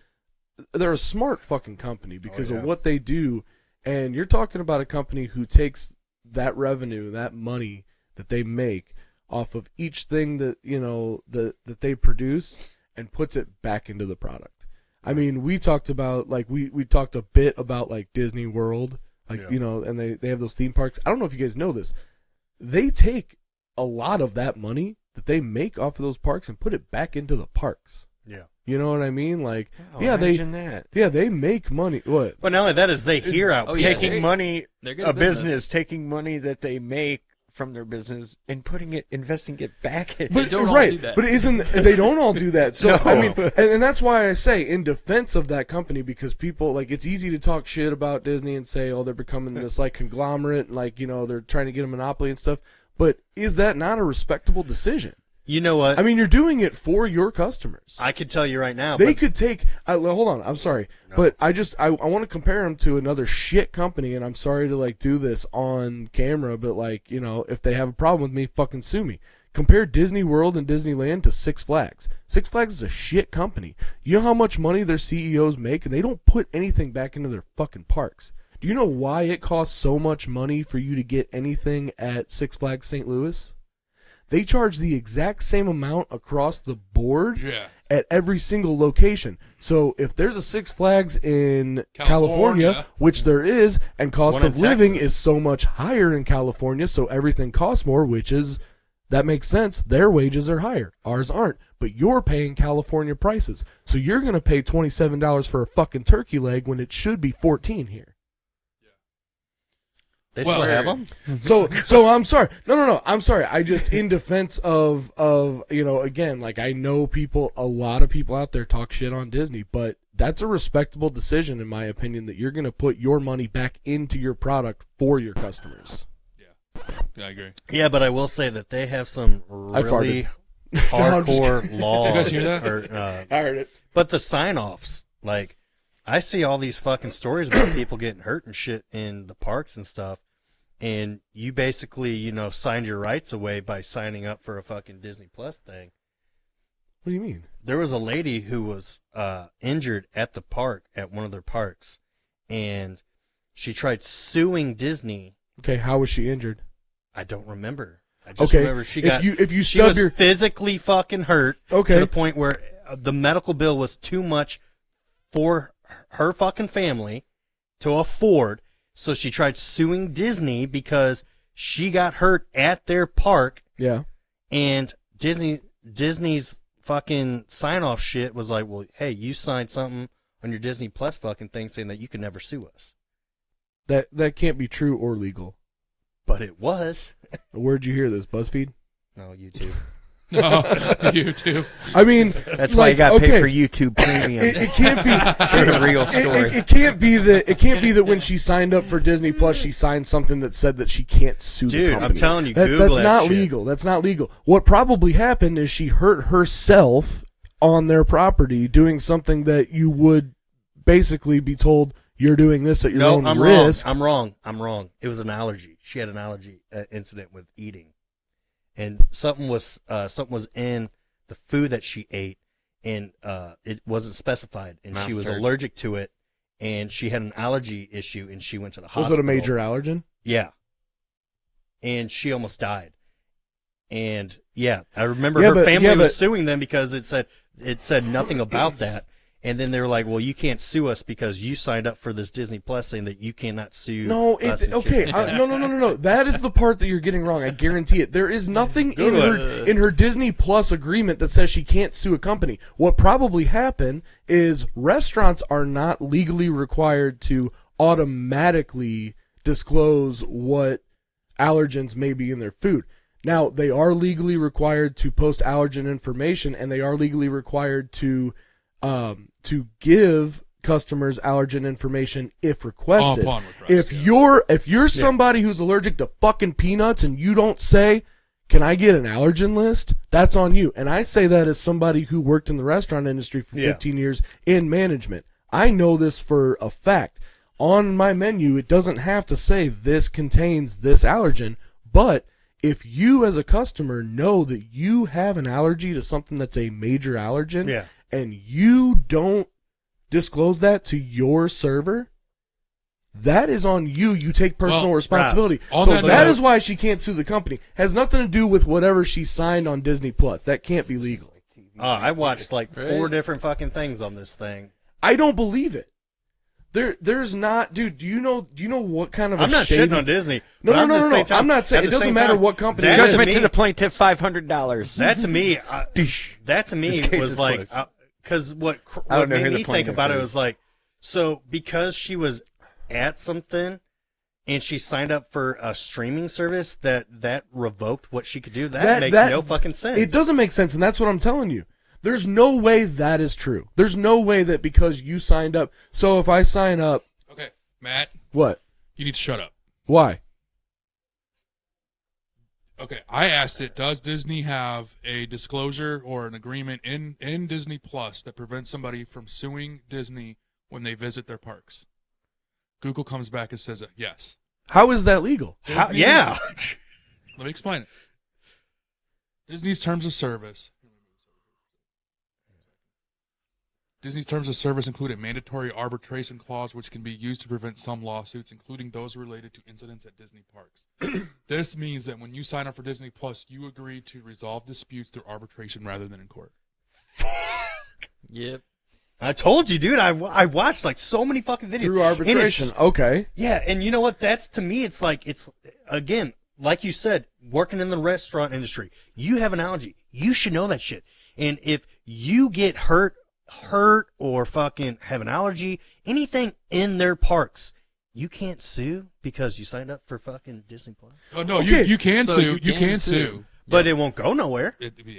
they're a smart fucking company because yeah. of what they do. And you're talking about a company who takes that revenue, that money that they make off of each thing that, that they produce and puts it back into the product. I mean, we talked about, like, we talked a bit about, like, Disney World. Like, Yeah. and they have those theme parks. I don't know if you guys know this. They take a lot of that money that they make off of those parks and put it back into the parks. Yeah. You know what I mean? Like, Oh, yeah, imagine that. they make money. What? But not only that is they hear out. Oh, yeah, Taking they're- money, They're good a at business, taking money that they make from their business and investing it back. They don't all right, do that. but they don't all do that. So No. I mean, and that's why I say in defense of that company, because people, like, it's easy to talk shit about Disney and say, oh, they're becoming this like conglomerate, and like they're trying to get a monopoly and stuff. But is that not a respectable decision? You know what? I mean, you're doing it for your customers. I can tell you right now. They but could take. Hold on, I'm sorry, but I want to compare them to another shit company, and I'm sorry to like do this on camera, but like if they have a problem with me, fucking sue me. Compare Disney World and Disneyland to Six Flags. Six Flags is a shit company. You know how much money their CEOs make, and they don't put anything back into their fucking parks. Do you know why it costs so much money for you to get anything at Six Flags St. Louis? They charge the exact same amount across the board Yeah. at every single location. So if there's a Six Flags in California, California. which there is, and cost one in of living Texas. is so much higher in California, so everything costs more, that makes sense. Their wages are higher. Ours aren't. But you're paying California prices. So you're going to pay $27 for a fucking turkey leg when it should be $14 here. they Well, still have them. So I'm sorry. No. I'm sorry. I just, in defense of again, like, I know a lot of people out there talk shit on Disney, but that's a respectable decision, in my opinion, that you're going to put your money back into your product for your customers. Yeah, I agree. Yeah, but I will say that they have some really hardcore laws. You guys hear that? I heard it. But the sign-offs, like, I see all these fucking stories about people getting hurt and shit in the parks and stuff, and you basically, signed your rights away by signing up for a fucking Disney Plus thing. What do you mean? There was a lady who was injured at the park, at one of their parks, and she tried suing Disney. Okay, how was she injured? I don't remember. I just remember she got. If you she stub was your physically fucking hurt. Okay. To the point where the medical bill was too much for her fucking family to afford. So she tried suing Disney because she got hurt at their park. Yeah. And Disney's fucking sign-off shit was like, well, hey, you signed something on your Disney Plus fucking thing saying that you can never sue us. That can't be true or legal. But it was. Where'd you hear this? BuzzFeed? No, YouTube. No, you too. I mean, That's why you got to pay for YouTube Premium. It can't be For the real story. It can't be that when she signed up for Disney Plus, she signed something that said that she can't sue the Dude, company. I'm telling you, that's Google that not shit. legal. That's not legal. What probably happened is she hurt herself on their property doing something that you would basically be told you're doing this at your own I'm risk. wrong. I'm wrong. It was an allergy. She had an allergy incident with eating, and something was in the food that she ate, and it wasn't specified, and she was Mustard. allergic to it, and she had an allergy issue, and she went to the hospital. Was it a major allergen? Yeah, and she almost died. And yeah, I remember Yeah, her but- family yeah, was but- suing them because it said nothing about that. And then they were like, "Well, you can't sue us because you signed up for this Disney Plus saying that you cannot sue." No, us it's and okay. kids." No. That is the part that you're getting wrong. I guarantee it. There is nothing in her Disney Plus agreement that says she can't sue a company. What probably happened is restaurants are not legally required to automatically disclose what allergens may be in their food. Now, they are legally required to post allergen information, and they are legally required to give customers allergen information if requested. Upon request, If you're somebody who's allergic to fucking peanuts and you don't say, "Can I get an allergen list?" that's on you. And I say that as somebody who worked in the restaurant industry for 15 years in management. I know this for a fact. On my menu, it doesn't have to say this contains this allergen, but if you as a customer know that you have an allergy to something that's a major allergen, Yeah. and you don't disclose that to your server, that is on you. You take personal Well, responsibility. on So that that note- is why she can't sue the company. Has nothing to do with whatever she signed on Disney Plus. That can't be legal. I watched like 4 Right. different fucking things on this thing. I don't believe it. There's not, dude. Do you know what kind of? I'm a not shady... shitting on Disney. No, but no, at no, the no, same no. time- I'm not saying at it the doesn't same matter time, what company. that it is. Judgment me- to the plaintiff, $500. That to me, that to me This case was is like, closed. because what I don't know made who the me think plaintiff about it is. was like, so because she was at something and she signed up for a streaming service that revoked what she could do, that makes no fucking sense. It doesn't make sense, and that's what I'm telling you. There's no way that is true. There's no way that because you signed up. So if I sign up, Okay, Matt, what? you need to shut up. Why? Okay, I asked it, does Disney have a disclosure or an agreement in Disney Plus that prevents somebody from suing Disney when they visit their parks? Google comes back and says yes. How is that legal? Disney's- Yeah. Let me explain it. Disney's terms of service. Disney's terms of service include a mandatory arbitration clause which can be used to prevent some lawsuits, including those related to incidents at Disney parks. This means that when you sign up for Disney Plus, you agree to resolve disputes through arbitration rather than in court. Yep. I told you, dude. I watched like so many fucking videos Through And it's- arbitration. Okay. Yeah, and you know what? That's to me, it's like again, like you said, working in the restaurant industry. You have an allergy. You should know that shit. And if you get hurt or fucking have an allergy, anything in their parks, you can't sue because you signed up for fucking Disney Plus. Oh no, Okay, you can so sue. you You can can sue. sue. But it won't go nowhere.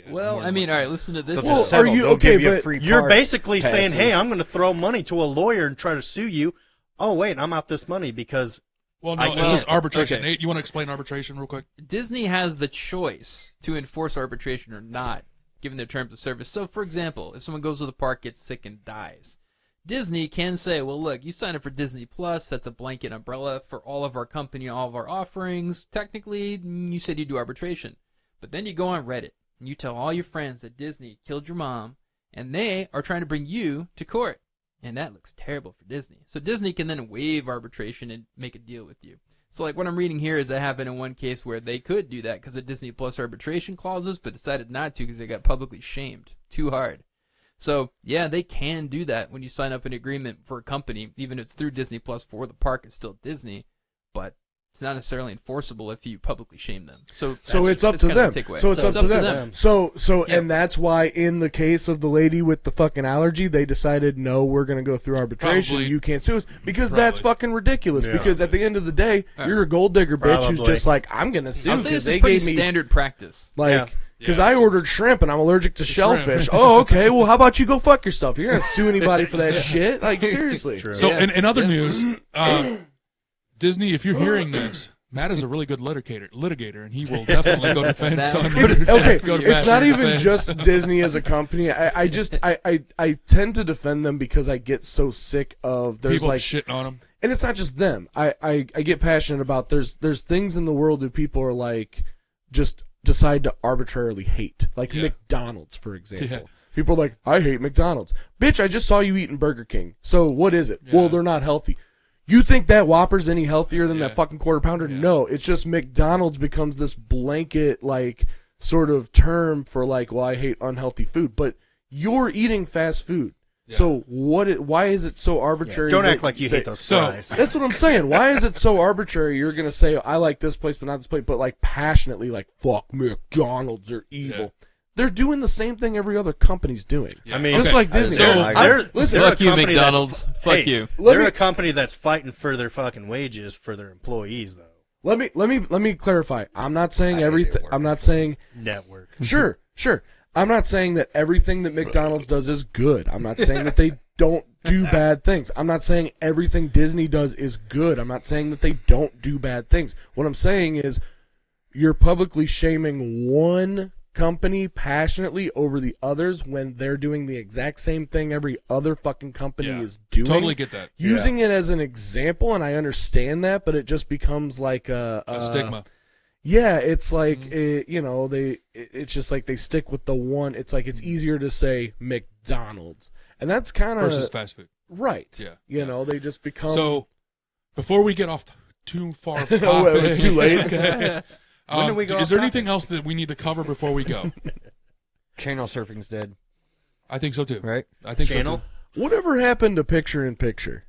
Well, more I than mean, likely. all right, listen to this. They'll Well, just settle. are you- They'll okay, give you but free You're park basically saying, passes. "Hey, I'm going to throw money to a lawyer and try to sue you." Oh wait, I'm out this money because Well, no, I it's can't. just arbitration. Okay. Nate, you want to explain arbitration real quick? Disney has the choice to enforce arbitration or not, given their terms of service. So, for example, if someone goes to the park, gets sick, and dies, Disney can say, well, look, you sign up for Disney Plus. That's a blanket umbrella for all of our company, all of our offerings. Technically, you said you do arbitration. But then you go on Reddit and you tell all your friends that Disney killed your mom and they are trying to bring you to court. And that looks terrible for Disney. So Disney can then waive arbitration and make a deal with you. So like what I'm reading here is that happened in one case where they could do that because of Disney Plus arbitration clauses, but decided not to because they got publicly shamed too hard. So yeah, they can do that when you sign up an agreement for a company, even if it's through Disney Plus for the park, it's still Disney, but it's not necessarily enforceable if you publicly shame them. So it's up to them. So it's up to them. And that's why in the case of the lady with the fucking allergy, they decided, no, we're going to go through arbitration. Probably. You can't sue us because that's fucking ridiculous. Yeah. Because at the end of the day, you're a gold digger bitch who's Probably. just like, I'm going to sue I'll say because this is they pretty gave me standard practice. like. Because Yeah. I ordered shrimp and I'm allergic to shrimp. shellfish. Oh, okay. Well, how about you go fuck yourself? You're gonna sue anybody for that shit? Like seriously. True. So Yeah. in other news, Disney, if you're hearing this, Matt is a really good litigator, and he will definitely go defend That- someone. It's, okay, Go to it's bat not for even defense. just Disney as a company. I tend to defend them because I get so sick of there's people like, shitting on them. and it's not just them. I get passionate about there's things in the world that people are like just decide to arbitrarily hate, like Yeah. McDonald's, for example. Yeah. People are like, I hate McDonald's. Bitch, I just saw you eating Burger King. So what is it? Yeah. Well, they're not healthy. You think that Whopper's any healthier than Yeah. that fucking quarter pounder? Yeah. No, it's just McDonald's becomes this blanket, like, sort of term for like, well, I hate unhealthy food. But you're eating fast food. Yeah. So why is it so arbitrary? Don't that- act like you hate those So- fries. That's what I'm saying. Why is it so arbitrary? You're gonna say I like this place, but not this place, but like passionately, like fuck McDonald's, they're evil. Yeah. They're doing the same thing every other company's doing. Yeah. I mean, Just Okay. like Disney. They're, So- listen, they're a Fuck you, company McDonald's. that's- Fuck hey, you. Let They're me- a company that's fighting for their fucking wages for their employees, though. let me clarify. I'm not saying I hate everything. their I'm not saying Network. sure. I'm not saying that everything that McDonald's does is good. I'm not saying that they don't do bad things. I'm not saying everything Disney does is good. I'm not saying that they don't do bad things. What I'm saying is you're publicly shaming one company passionately over the others when they're doing the exact same thing every other fucking company Yeah. is doing. Totally get that. Using it as an example, and I understand that, but it just becomes like A stigma. yeah, it's like it's just like they stick with the one. It's like it's easier to say McDonald's, and that's kind of Versus fast food. right. Yeah. You know, they just become So, before we get off too far off Oh, topic, wait, too late. Okay. When do we go is off there topic? anything else that we need to cover before we go? Channel surfing's dead, I think so too. right? I think Channel? so too. whatever happened to picture in picture.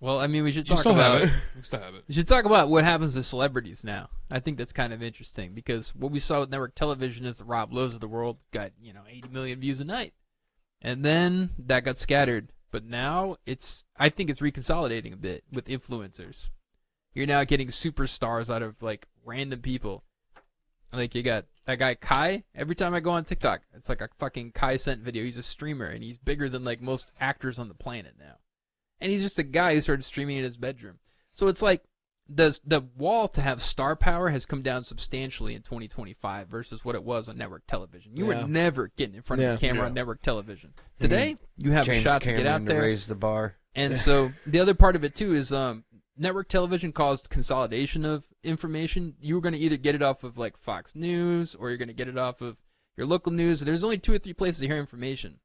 Well, I mean, we should You talk still about have it. You still have it. we should talk about what happens to celebrities now. I think that's kind of interesting because what we saw with network television is the Rob Lowe's of the world got 80 million views a night, and then that got scattered. But now I think it's reconsolidating a bit with influencers. You're now getting superstars out of like random people. Like you got that guy Kai. Every time I go on TikTok, it's like a fucking Kai sent video. He's a streamer and he's bigger than like most actors on the planet now. And he's just a guy who started streaming in his bedroom. So it's like the wall to have star power has come down substantially in 2025 versus what it was on network television. You Yeah. were never getting in front of Yeah. the camera on network television. Today, you have James a shot Cameron to get out there. raise the bar. And so the other part of it too is network television caused consolidation of information. You were going to either get it off of like Fox News or you're going to get it off of your local news. There's only 2 or 3 places to hear information.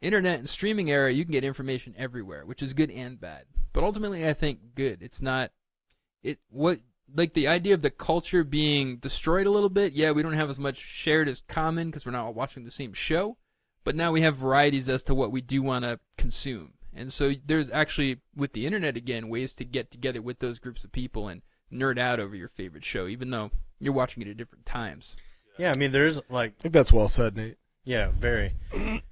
Internet and streaming era, you can get information everywhere, which is good and bad. But ultimately, I think good. It's not the idea of the culture being destroyed a little bit. Yeah, we don't have as much shared as common because we're not all watching the same show. But now we have varieties as to what we do want to consume. And so there's actually, with the internet again, ways to get together with those groups of people and nerd out over your favorite show, even though you're watching it at different times. Yeah, I mean, there's like, I think that's well said, Nate. yeah, very.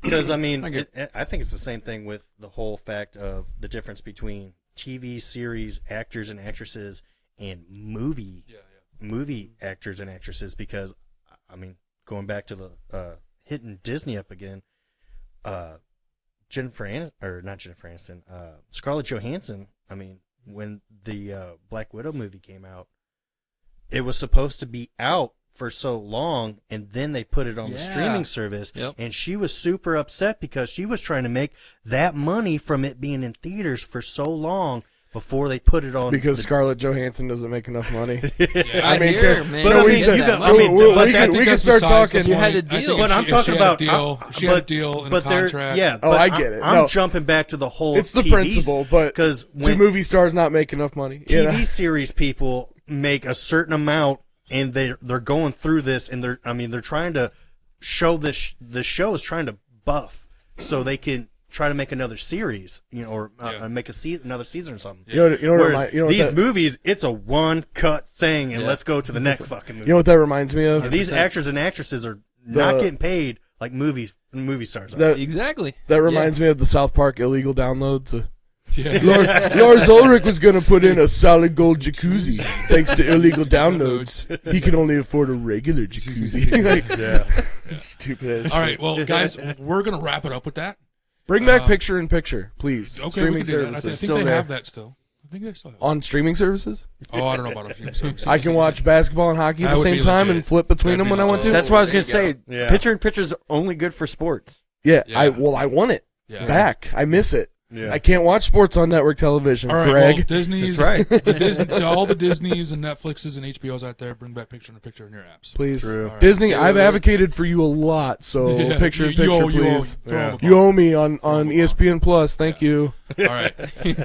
Because, I mean, Okay. I think it's the same thing with the whole fact of the difference between TV series actors and actresses and movie actors and actresses. Because, I mean, going back to the hitting Disney up again, Scarlett Johansson, I mean, when the Black Widow movie came out, it was supposed to be out for so long, and then they put it on the Yeah. streaming service, Yep. and she was super upset because she was trying to make that money from it being in theaters for so long before they put it on. Because the, Scarlett Johansson doesn't make enough money. I mean, hear, man. but you I don't mean, get you that got- money. I mean, but we that's- can that's start besides the talking. You had point. a I think deal. But I'm if talking she had about- a deal. She had a deal and a but they're contract. yeah. Oh, but I get it. I'm No. jumping back to the whole. It's the TV principle, but because do when movie stars not make enough money? TV series people make a certain amount, and they're going through this, and they're trying to show this. The show is trying to buff so they can try to make another series, or make another season or something. You know what Whereas remi- you know what these that- movies, it's a one cut thing, and let's go to the next fucking movie. You know what that reminds me of? And these actors and actresses are not getting paid like movie stars are. That, Exactly. that reminds me of the South Park illegal downloads. Yeah. Lars Ulrich was going to put in a solid gold jacuzzi thanks to illegal downloads. He can only afford a regular jacuzzi. Like, yeah. stupid. All right, well, guys, we're gonna wrap it up with that. Bring back picture in picture, please. Okay, we Streaming can do that. I services think still they there. have that still. I think they still have. on streaming services. Oh, I don't know about a streaming service. I can watch basketball and hockey at That the would same be time legit. and flip between That'd them be when I want legit. to. That's what I was There gonna you say. Yeah. Picture in picture's only good for sports. Yeah, Yeah. I want it Yeah. back. I miss it. Yeah. I can't watch sports on network television. All right, Greg. well, Disney's That's right. to all the Disneys and Netflixes and HBOs out there, bring back picture in picture in your apps. Please, True. All right. Disney. I've Dude. advocated for you a lot, so Yeah, picture in you picture, owe- you owe- please. throw 'em a You bone. owe me on Throw 'em a ESPN Plus. Thank you. All right.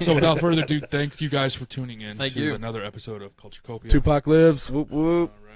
So without further ado, thank you guys for tuning in Thank to you. another episode of Culture Copia. Tupac lives. Whoop whoop. All right.